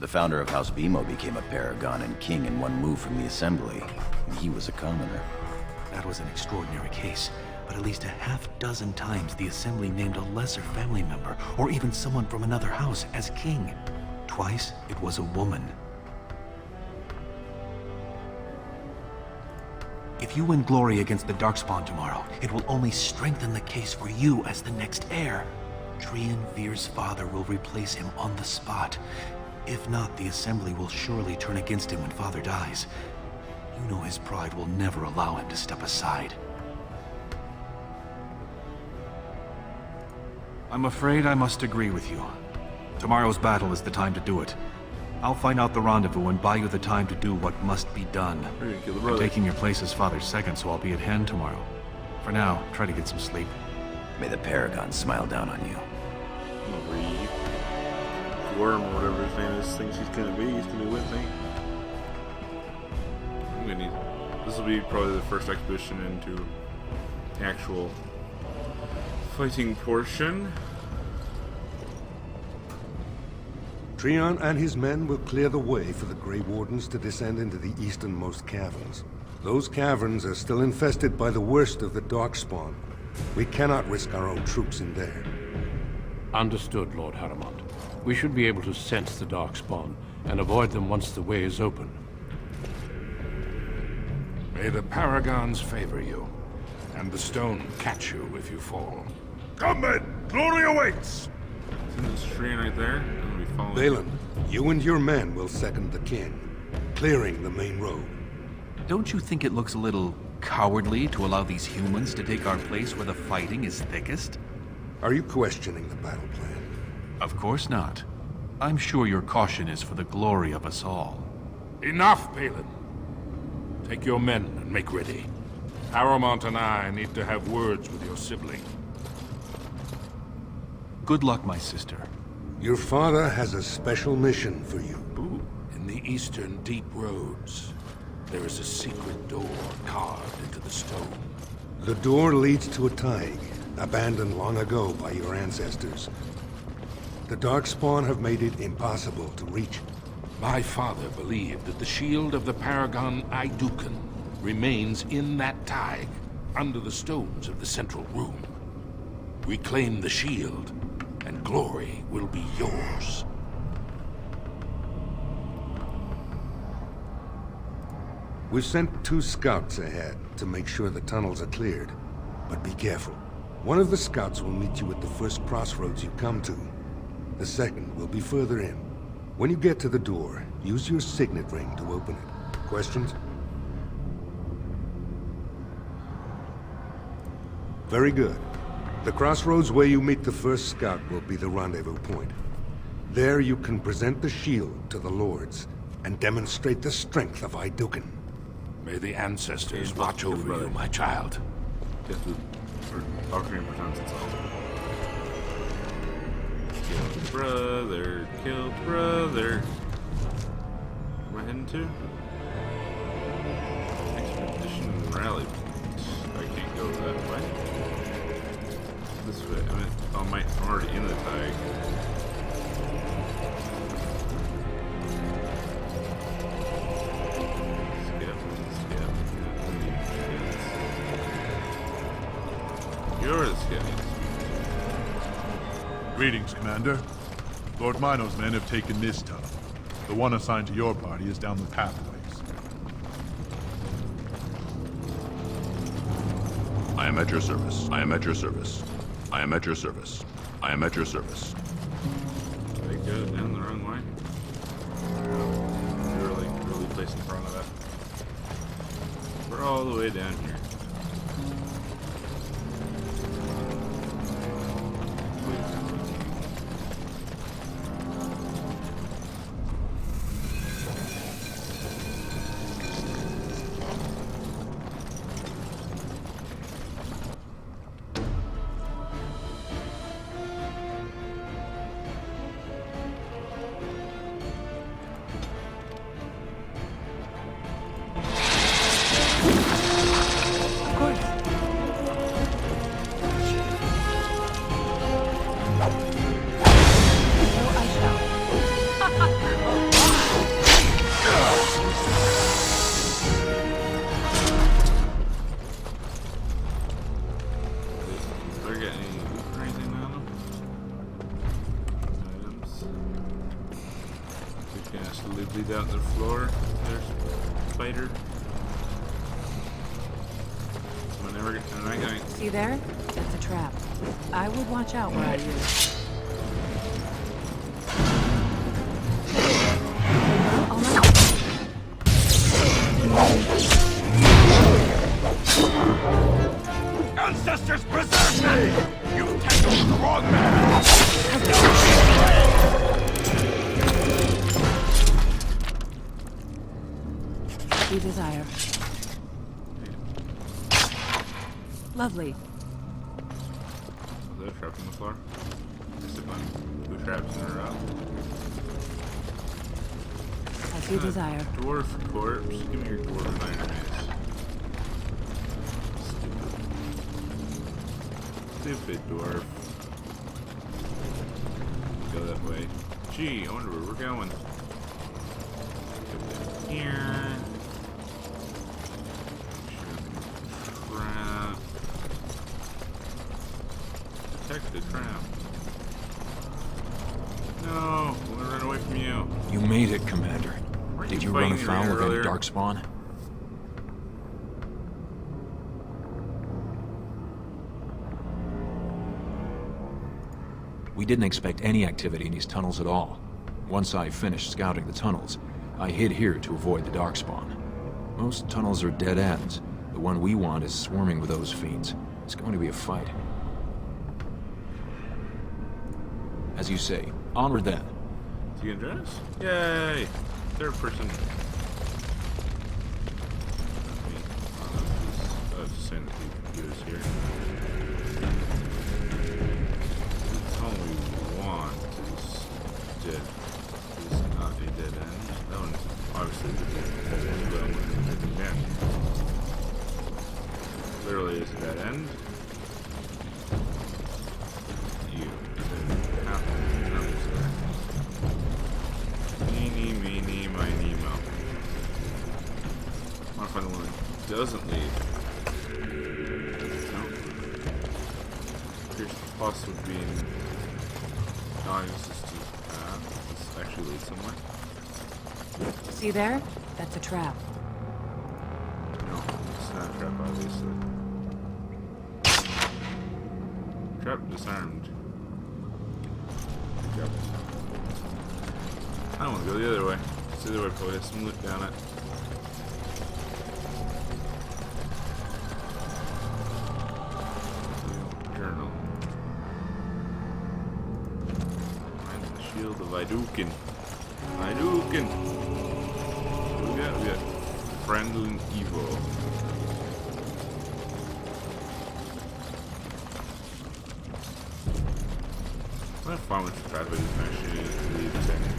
The founder of House Vimo became a paragon and king in one move from the Assembly, and he was a commoner.
That was an extraordinary case, but at least a half-dozen times the Assembly named a lesser family member, or even someone from another house, as king. Twice, it was a woman. If you win glory against the Darkspawn tomorrow, it will only strengthen the case for you as the next heir. Trian Veer's father will replace him on the spot. If not, the Assembly will surely turn against him when father dies. You know his pride will never allow him to step aside. I'm afraid I must agree with you. Tomorrow's battle is the time to do it. I'll find out the rendezvous and buy you the time to do what must be done. I'm taking your place as father's second, so I'll be at hand tomorrow. For now, try to get some sleep.
May the Paragon smile down on you.
Reid. Worm, or whatever his name is, thinks he's gonna be. He's gonna be with me. I'm gonna need. This will be probably the first expedition into the actual fighting portion.
Trian and his men will clear the way for the Grey Wardens to descend into the easternmost caverns. Those caverns are still infested by the worst of the Darkspawn. We cannot risk our own troops in there.
Understood, Lord Haramond. We should be able to sense the Darkspawn and avoid them once the way is open.
May the Paragons favor you, and the stone catch you if you fall.
Come, men! Glory awaits!
This tree right there.
Balin, you and your men will second the king, clearing the main road.
Don't you think it looks a little cowardly to allow these humans to take our place where the fighting is thickest?
Are you questioning the battle plan?
Of course not. I'm sure your caution is for the glory of us all.
Enough, Balin. Take your men and make ready. Haramond and I need to have words with your sibling.
Good luck, my sister.
Your father has a special mission for you.
Ooh. In the eastern deep roads, there is a secret door carved into the stone.
The door leads to a Taig, abandoned long ago by your ancestors. The Darkspawn have made it impossible to reach.
My father believed that the shield of the Paragon Aidukan remains in that Taig, under the stones of the central room. Reclaim the shield, and glory will be yours.
We've sent 2 scouts ahead to make sure the tunnels are cleared. But be careful. One of the scouts will meet you at the first crossroads you come to. The second will be further in. When you get to the door, use your signet ring to open it. Questions? Very good. The crossroads where you meet the first scout will be the rendezvous point. There you can present the shield to the lords and demonstrate the strength of Aidukan.
May the ancestors watch over you, my child.
Ocarina presents itself. Killed brother, killed brother. Where am I heading to? Expedition rally point. I can't go that way. This way. I'm already in the Taig. You're the skip.
Greetings, Commander. Lord Mino's men have taken this tunnel. The one assigned to your party is down the pathways.
I am at your service. I am at your service. I am at your service. I am at your service.
Did I go down the wrong way? Really placed in front of that. We're all the way down here. Gonna slowly bleed down the floor. There's spider. Am I going?
See there? That's a trap. I would watch out where I use.
Ancestors preserve me! You've tackled the wrong man!
You desire. Lovely.
Is there a trap on the floor? Just a bunch. 2 traps in a row.
As you desire.
Dwarf corpse. Give me your dwarf iron mace. Stupid dwarf. Go that way. Gee, I wonder where we're going. Here. Trap. Protect the trap. No, I'm gonna run away from you.
You made it, Commander. Did you run afoul of any darkspawn? We didn't expect any activity in these tunnels at all. Once I finished scouting the tunnels, I hid here to avoid the darkspawn. Most tunnels are dead ends. The one we want is swarming with those fiends. It's going to be a fight. As you say, onward then.
Is he gonna join us? Yay! Third person. I was just saying that he was here. It's all we want is dead. It's not a dead end. That one's obviously a dead end, but I'm looking at it again. Literally is a dead end. You. Eeny, meeny, miny, mo. I want to find the one that doesn't leave. No. Here's the plus would be in... No, I guess it's just this actually leads somewhere.
See there? That's a trap.
No, it's not a trap, obviously. Trap disarmed. Good job. I don't want to go the other way. It's the other way, probably. Some loot down it. Journal. Find the shield of Vidukin. Vidukin! What do we got? We got Friendly and Evil. I'm gonna farm with the trap, but it's actually leaves anything.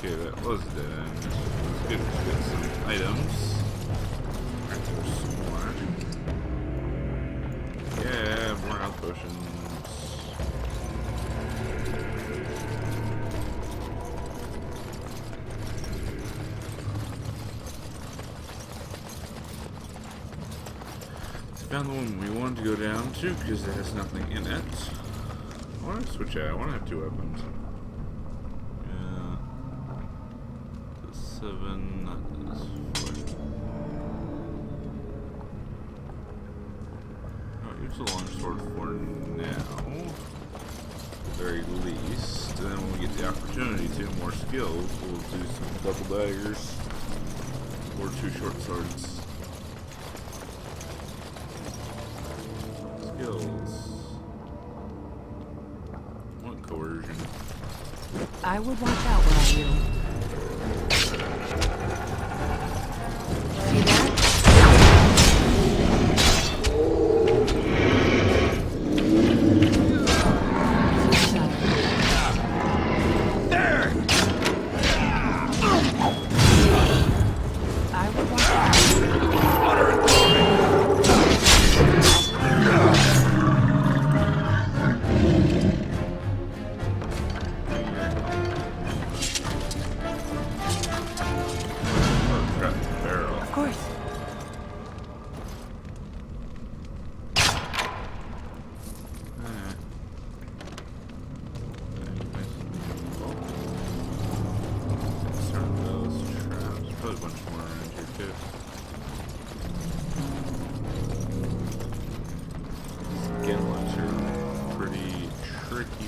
Okay, that was dead end. It was good to get some items. Alright, there's some more. Yeah, more health potions. Found the one we wanted to go down to because it has nothing in it. I want to switch out. I want to have 2 weapons. Yeah. 7, not this 4. I'll use the long sword for now. the very least. And then when we get the opportunity to, more skills, we'll do some double daggers or 2 short swords. Skills. What coercion?
I would watch out where I do. See that?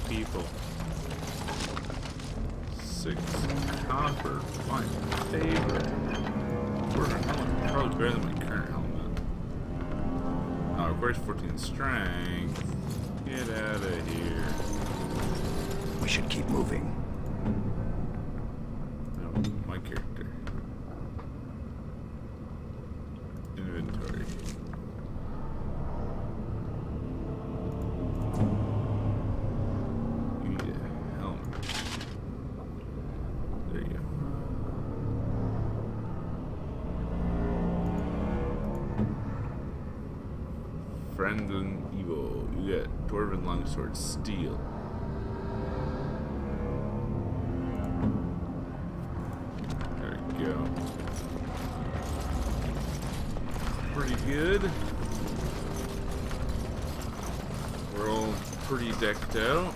People. 6 copper, my favorite. Quarter helmet, probably better than my current helmet. Oh, of course, 14 strength. Get out of here.
We should keep moving.
No, my character. Inventory. Friend and evil. You get Dwarven Longsword Steel. There we go. Pretty good. We're all pretty decked out.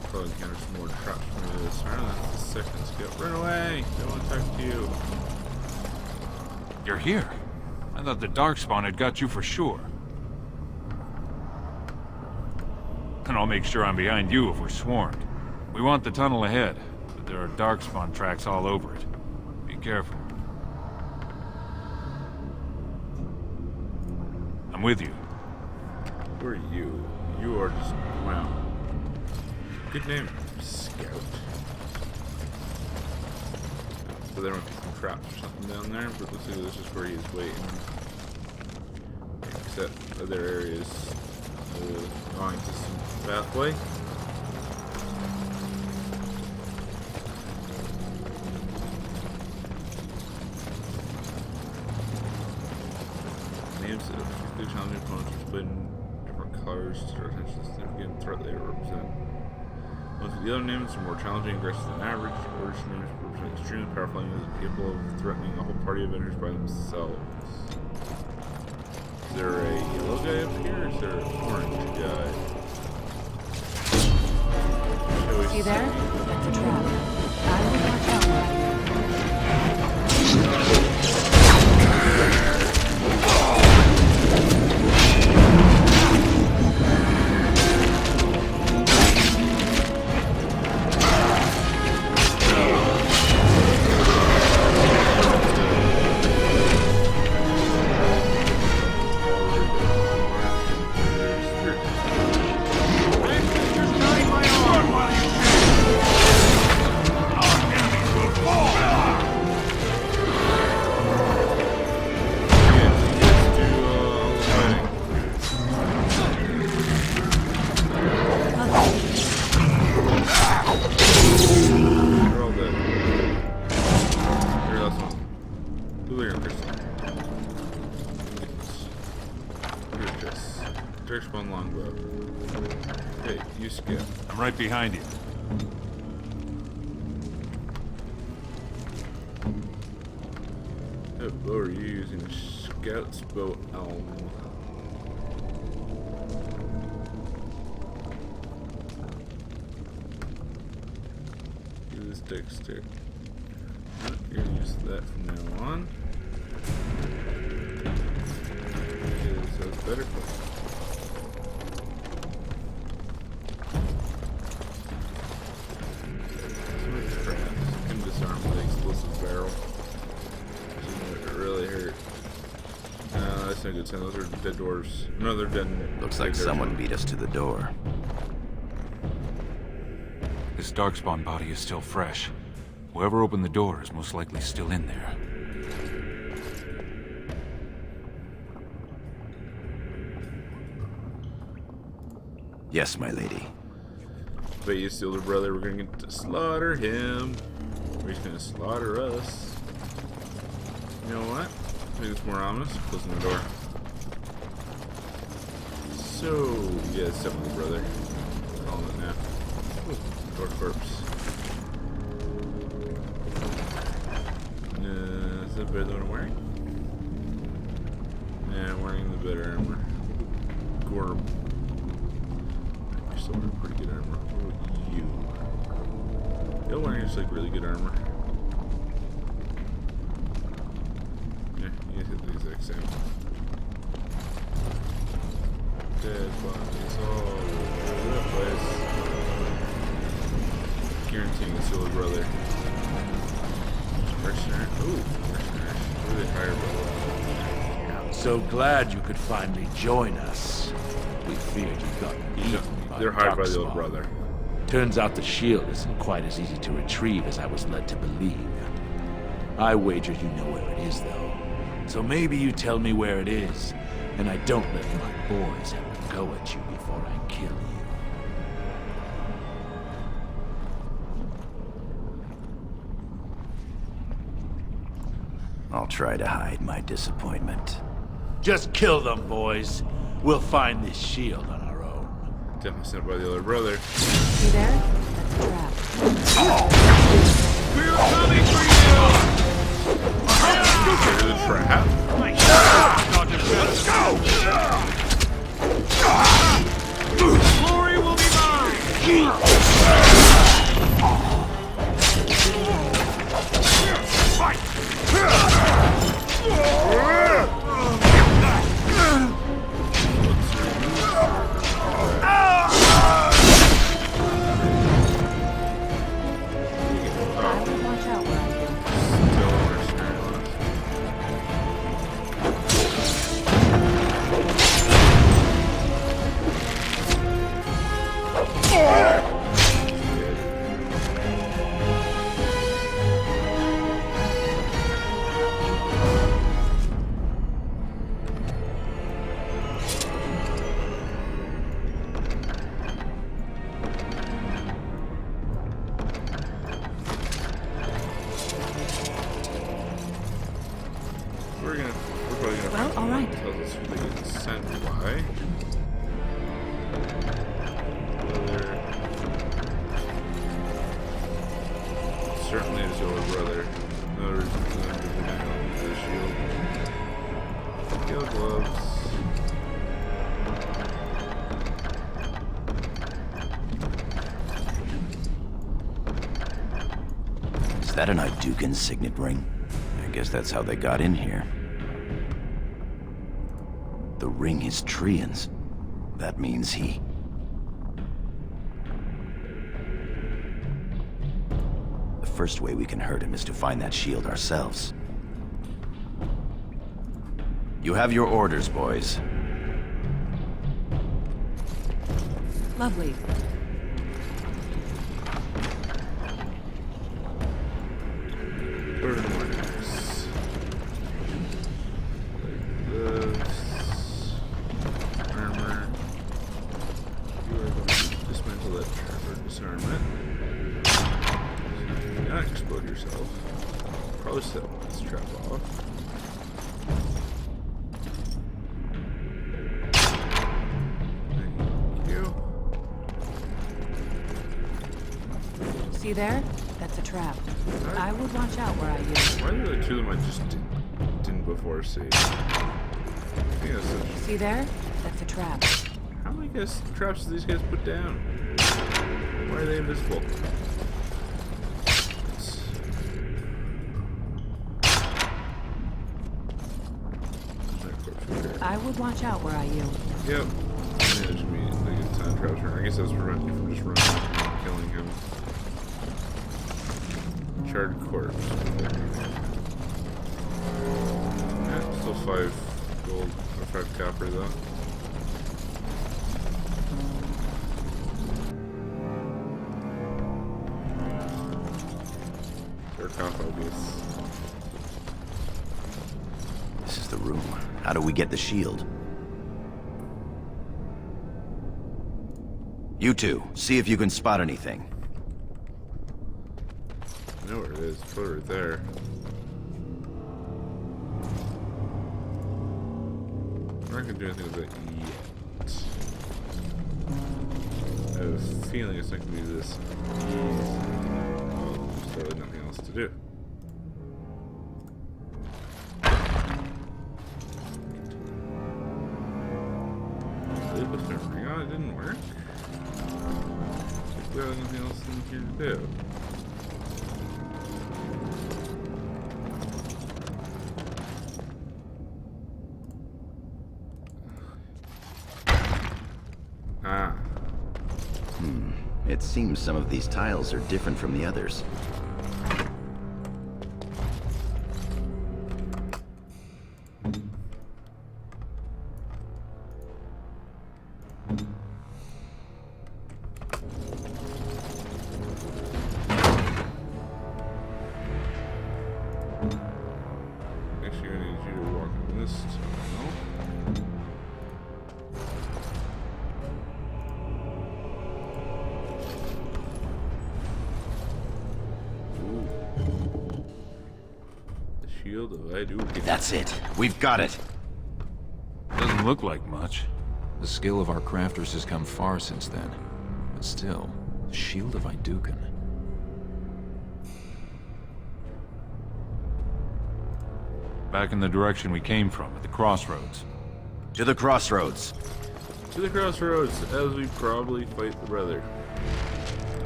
Probably encounter some more traps from this. Alright, that's the second skill. Run away! Don't want to talk to you.
You're here. I thought the Darkspawn had got you for sure. And I'll make sure I'm behind you if we're swarmed. We want the tunnel ahead, but there are Darkspawn tracks all over it. Be careful. I'm with you.
Who are you? You are just... wow. Good name. Scout. So there might be some traps or something down there, but looks like this is where he is waiting. Except other areas going to some pathway. Names of particularly challenging opponents are displayed in different colors to draw attention to the significant threat they represent. Most of the other names are more challenging and aggressive than average. Origin names represent extremely powerful enemies capable of threatening a whole party of vendors by themselves. Is there a yellow guy up here, or is there an orange guy?
See there? That's a trap. I will watch out where I
Darkspawn longbow. Hey, you skip.
I'm right behind you.
What bow are you using? Scout's bow elm. Use Dexter. You're gonna use that from now on. Okay, so it's better. good sign. Those are dead doors. No, they're dead.
Looks like someone beat us to the door.
This Darkspawn body is still fresh. Whoever opened the door is most likely still in there.
Yes, my lady.
Bet you steal her brother. We're gonna get to slaughter him. Or he's gonna slaughter us. You know what? I think it's more ominous. Closing the door. So, yeah, it's definitely brother. Calling it now. Ooh, door corpse. Is that better than what I'm wearing? Yeah, I'm wearing the better armor. Gorb. You're still wearing pretty good armor. What about you? You're wearing just like really good armor. Yeah, you hit the exact same. Dead bodies all over the place. Guaranteeing it's your brother. Mercenary. Ooh, mercenary. Really higher level.
I'm so glad you could finally join us. We feared you'd gotten eaten by
They're hired by the
Darkspawn.
old brother.
Turns out the shield isn't quite as easy to retrieve as I was led to believe. I wager you know where it is, though. So maybe you tell me where it is, and I don't let my boys have a go at you before I kill you.
I'll try to hide my disappointment.
Just kill them, boys. We'll find this shield on our own.
Definitely sent by the other brother.
You there? That's a trap.
We're coming for you!
The trap?
Let's go! Glory will be mine! Fight!
Well, all right. Tells us who they get sent by. Certainly his older brother. No reason for them to be the shield. Kill gloves.
Is that an Idukan signet ring? I guess that's how they got in here. The ring is Trian's. That means he... The first way we can hurt him is to find that shield ourselves. You have your orders, boys.
Lovely.
Armor. You are going to dismantle that trap or disarmament. Do not explode yourself. Probably set this trap off. Thank you.
See there? That's a trap. I would watch out where I use.
Why are the two of them I just didn't before see? I think that's such...
See there? That's a trap.
How many traps do these guys put down? Why are they invisible?
I would watch out where I use.
Yep. Yeah, just be like a ton of traps around. I guess that's preventing you from just running up and killing him. Charred corpse. Yeah, still 5 gold, or 5 copper though. Sarcophagus.
This is the room. How do we get the shield? You two, see if you can spot anything.
I know where it is. It's right there. I'm not gonna do anything with it yet. I have a feeling it's not gonna be this easy. Well, there's really nothing else to do. Did put my ring on? It didn't work. There's nothing else in here to do.
It seems some of these tiles are different from the others.
Actually, I need you to walk on this tile. Shield of I do.
That's it. We've got it.
Doesn't look like much. The skill of our crafters has come far since then. But still, the Shield of Iduken.
Back in the direction we came from, at the crossroads.
To the crossroads.
To the crossroads, as we probably fight the brother.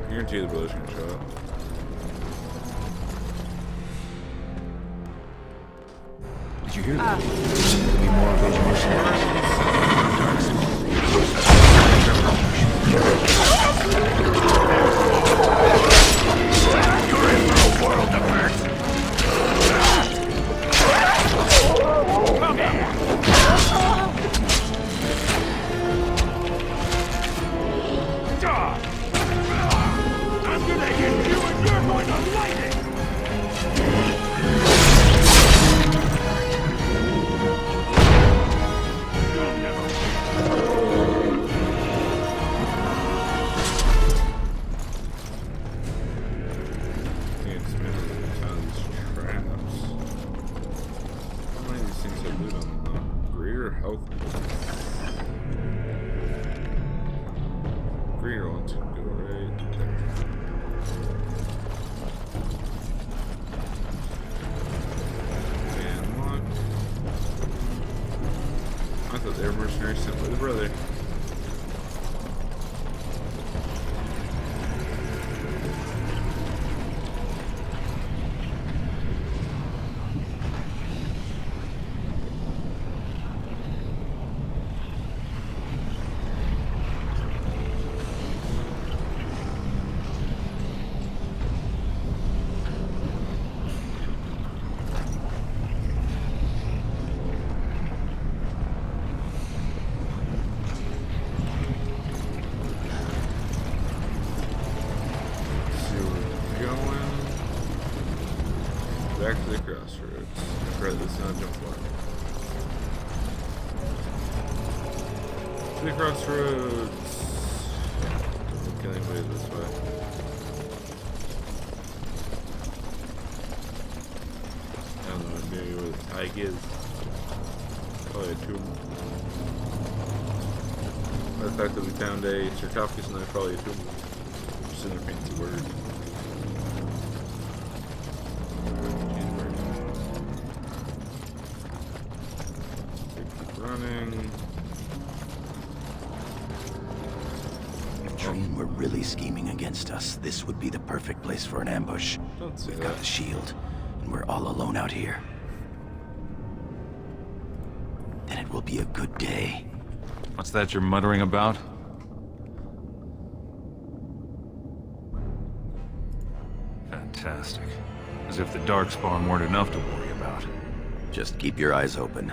I guarantee the brother's gonna show up.
Did you hear that? There'll be more of those mercenaries.
You're in for a world of hurt. Come here. I'm gonna hit you and you're going to light it.
Greater one to go right there. And lock. I thought they were mercenaries sent by the brother. Back to the crossroads. Right, let's not jump far. To the crossroads. Don't kill anybody this way. I don't know maybe where the tag is. Probably a tomb. By the fact that we found a sarcophagus and there's probably a tomb. Just in a fancy word. Running.
If Trian were really scheming against us, this would be the perfect place for an ambush.
Don't say
We've
that.
got the shield, and we're all alone out here. Then it will be a good day.
What's that you're muttering about? Fantastic. As if the Darkspawn weren't enough to worry about.
Just keep your eyes open.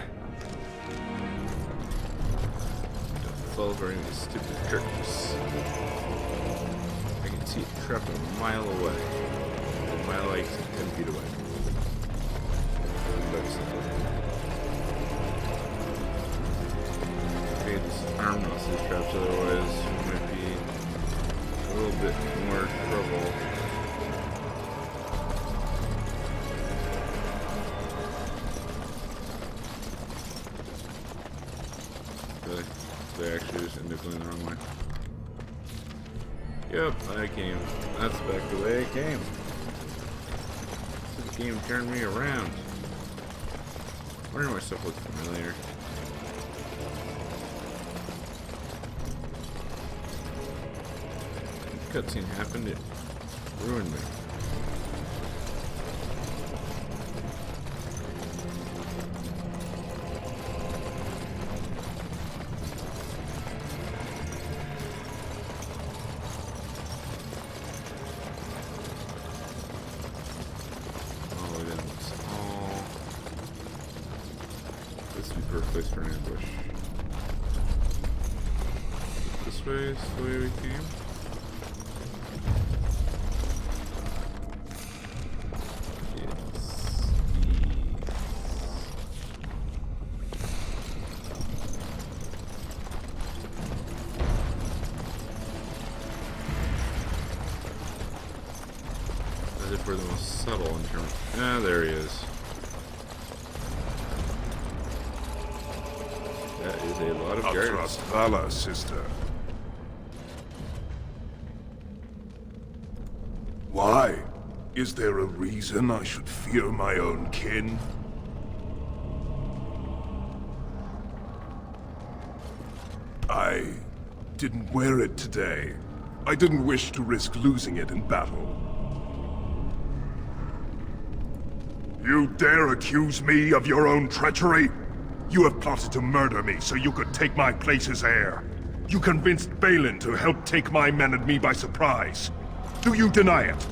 fall for any stupid tricks. I can see it trapped a mile away. A mile like 10 feet away. Okay, this arm muscle is trapped, otherwise it might be a little bit more trouble. They actually just ended up going the wrong way. Yep, I came. That's back the way I came. This game turned me around. I wonder why stuff looks familiar. The cutscene happened, it ruined me. Place for an ambush. This way is the way we came. As if we're the most subtle in terms. Ah, there he is. That is a lot of guards.
Trust valor, sister. Why? Is there a reason I should fear my own kin? I didn't wear it today. I didn't wish to risk losing it in battle. You dare accuse me of your own treachery? You have plotted to murder me so you could take my place as heir. You convinced Balin to help take my men and me by surprise. Do you deny it?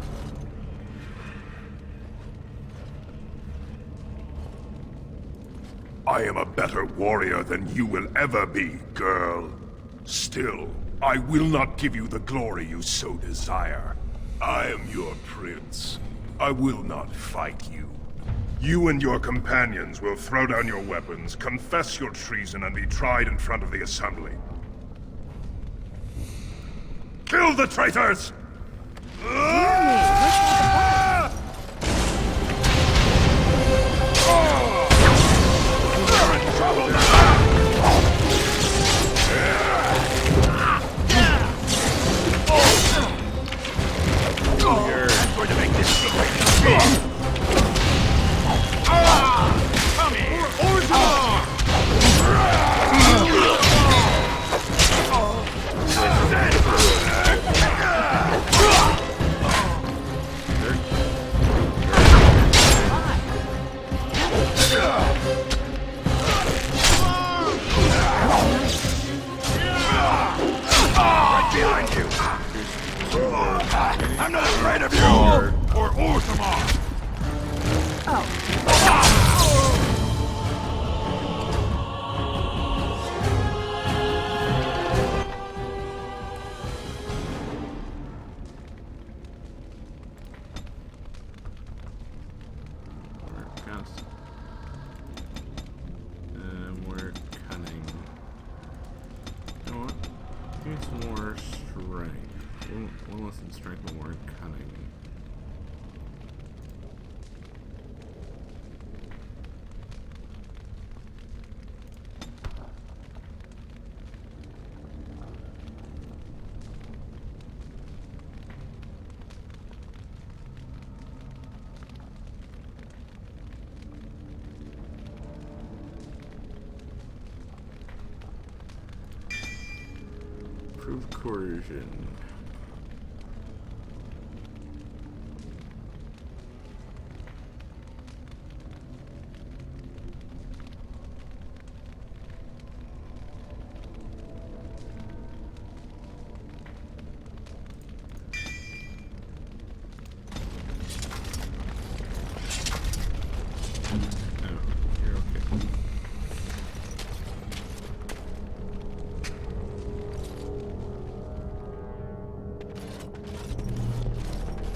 I am a better warrior than you will ever be, girl. Still, I will not give you the glory you so desire. I am your prince. I will not fight you. You and your companions will throw down your weapons, confess your treason, and be tried in front of the Assembly. Kill the traitors! I'm going to make this secret. Come here! Right behind you! I'm not afraid of you! Or Orthamar!
More cunning. You know what? Give me some more strength. One less than strength, but more cunning. Improved coercion.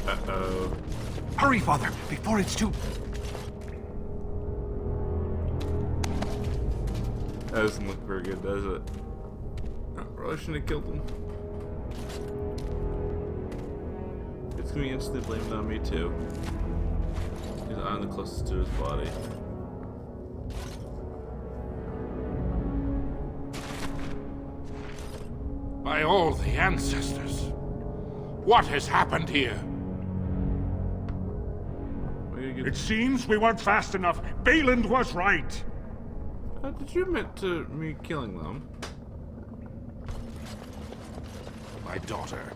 Uh-oh.
Hurry, Father, before it's too...
That doesn't look very good, does it? I probably shouldn't have killed him. It's gonna be instantly blamed on me too. Because I'm the closest to his body.
By all the ancestors, what has happened here?
It seems we weren't fast enough. Bayland was right.
Did you admit to me killing them?
My daughter,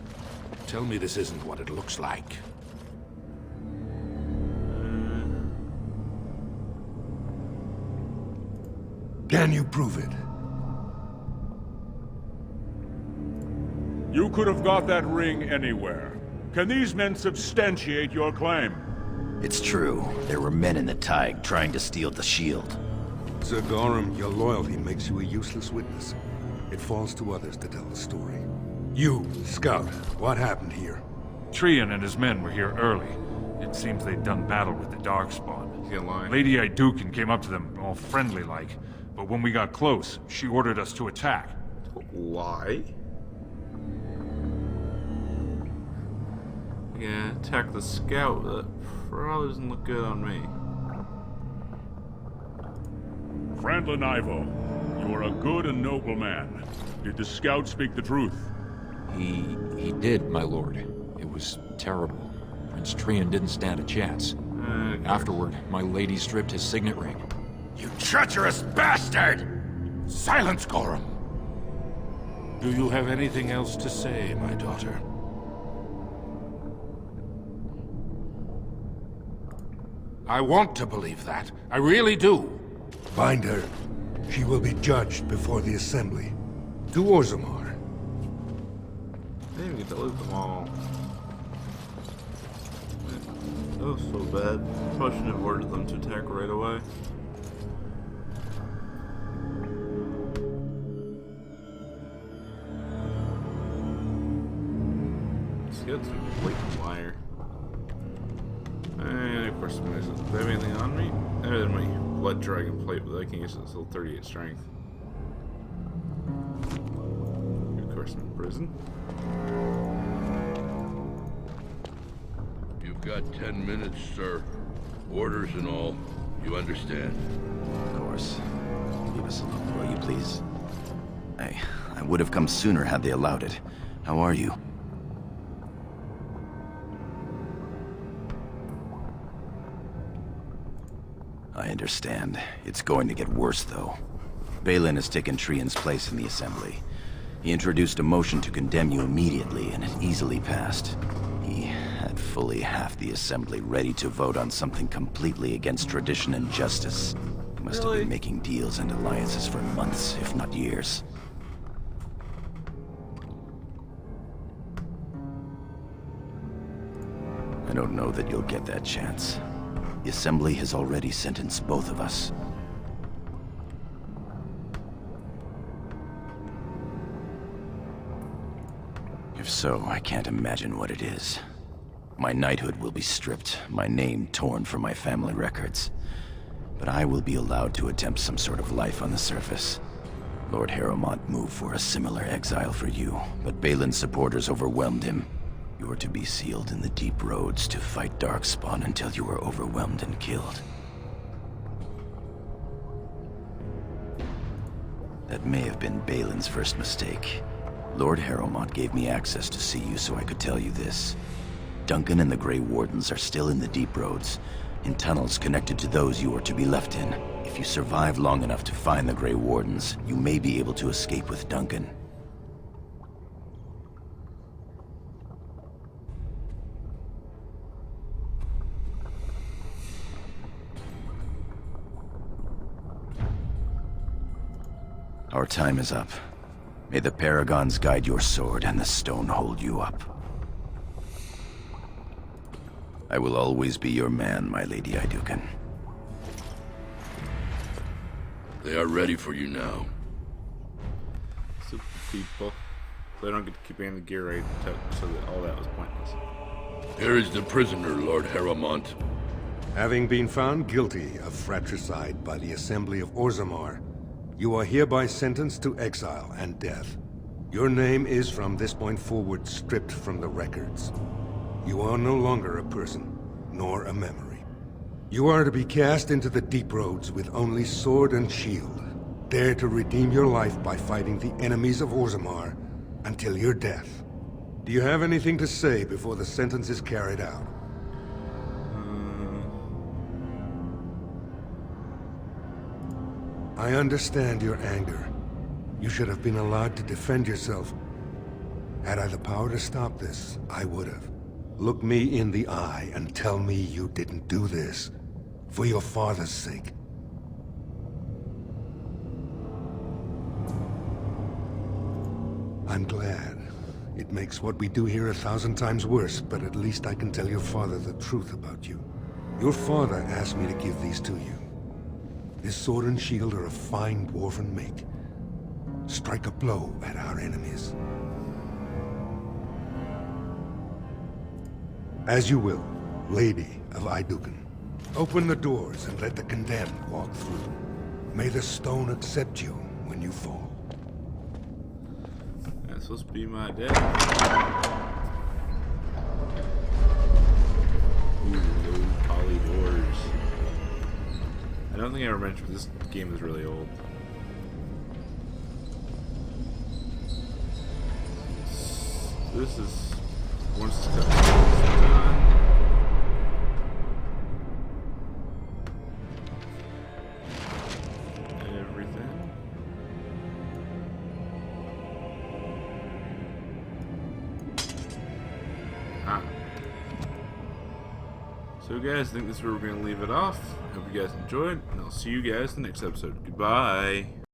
tell me this isn't what it looks like.
Can you prove it?
You could have got that ring anywhere. Can these men substantiate your claim?
It's true. There were men in the Tig trying to steal the shield.
Sir Gorham, your loyalty makes you a useless witness. It falls to others to tell the story. You, Scout, what happened here?
Trian and his men were here early. It seems they'd done battle with the Darkspawn. Lady Iduken came up to them, all friendly-like. But when we got close, she ordered us to attack.
Why? Yeah, attack the scout. That probably doesn't look good on me.
Frandlin Ivo, you are a good and noble man. Did the scout speak the truth?
He did, my lord. It was terrible. Prince Trian didn't stand a chance. Afterward, my lady stripped his signet ring.
You treacherous bastard! Silence, Gorham! Do you have anything else to say, my daughter? I want to believe that. I really do.
Bind her. She will be judged before the Assembly. To Orzammar.
I didn't even get to loot them all. That was so bad. Probably shouldn't have ordered them to attack right away. Scout's a blatant liar. And of course, do I have anything on me? I have my blood dragon plate, but I can use it until 38 strength. Of course, I'm in prison.
You've got 10 minutes, sir. Orders and all. You understand?
Of course. Leave us alone, will you please? I would have come sooner had they allowed it. How are you? I understand. It's going to get worse, though. Balin has taken Trian's place in the Assembly. He introduced a motion to condemn you immediately, and it easily passed. He had fully half the Assembly ready to vote on something completely against tradition and justice. He must have been making deals and alliances for months, if not years. I don't know that you'll get that chance. The Assembly has already sentenced both of us. If so, I can't imagine what it is. My knighthood will be stripped, my name torn from my family records. But I will be allowed to attempt some sort of life on the surface. Lord Harrowmont moved for a similar exile for you, but Balin's supporters overwhelmed him. You are to be sealed in the deep roads to fight Darkspawn until you are overwhelmed and killed. That may have been Balin's first mistake. Lord Harrowmont gave me access to see you so I could tell you this. Duncan and the Grey Wardens are still in the deep roads, in tunnels connected to those you are to be left in. If you survive long enough to find the Grey Wardens, you may be able to escape with Duncan. Our time is up. May the Paragons guide your sword and the stone hold you up. I will always be your man, my Lady Iduken.
They are ready for you now.
Super people. They don't get to keep any of the gear right, so that all that was pointless.
Here is the prisoner, Lord Harrowmont.
Having been found guilty of fratricide by the Assembly of Orzammar, you are hereby sentenced to exile and death. Your name is from this point forward stripped from the records. You are no longer a person, nor a memory. You are to be cast into the deep roads with only sword and shield. Dare to redeem your life by fighting the enemies of Orzammar until your death. Do you have anything to say before the sentence is carried out? I understand your anger. You should have been allowed to defend yourself. Had I the power to stop this, I would have. Look me in the eye and tell me you didn't do this. For your father's sake. I'm glad. It makes what we do here 1,000 times worse, but at least I can tell your father the truth about you. Your father asked me to give these to you. This sword and shield are of fine dwarven make. Strike a blow at our enemies. As you will, Lady of Iduken. Open the doors and let the condemned walk through. May the stone accept you when you fall.
That's supposed to be my dad. Ooh, low poly doors. I don't think I ever mentioned this game is really old. This is once it's done. Everything. So guys, I think this is where we're going to leave it off. Hope you guys enjoyed, and I'll see you guys in the next episode. Goodbye.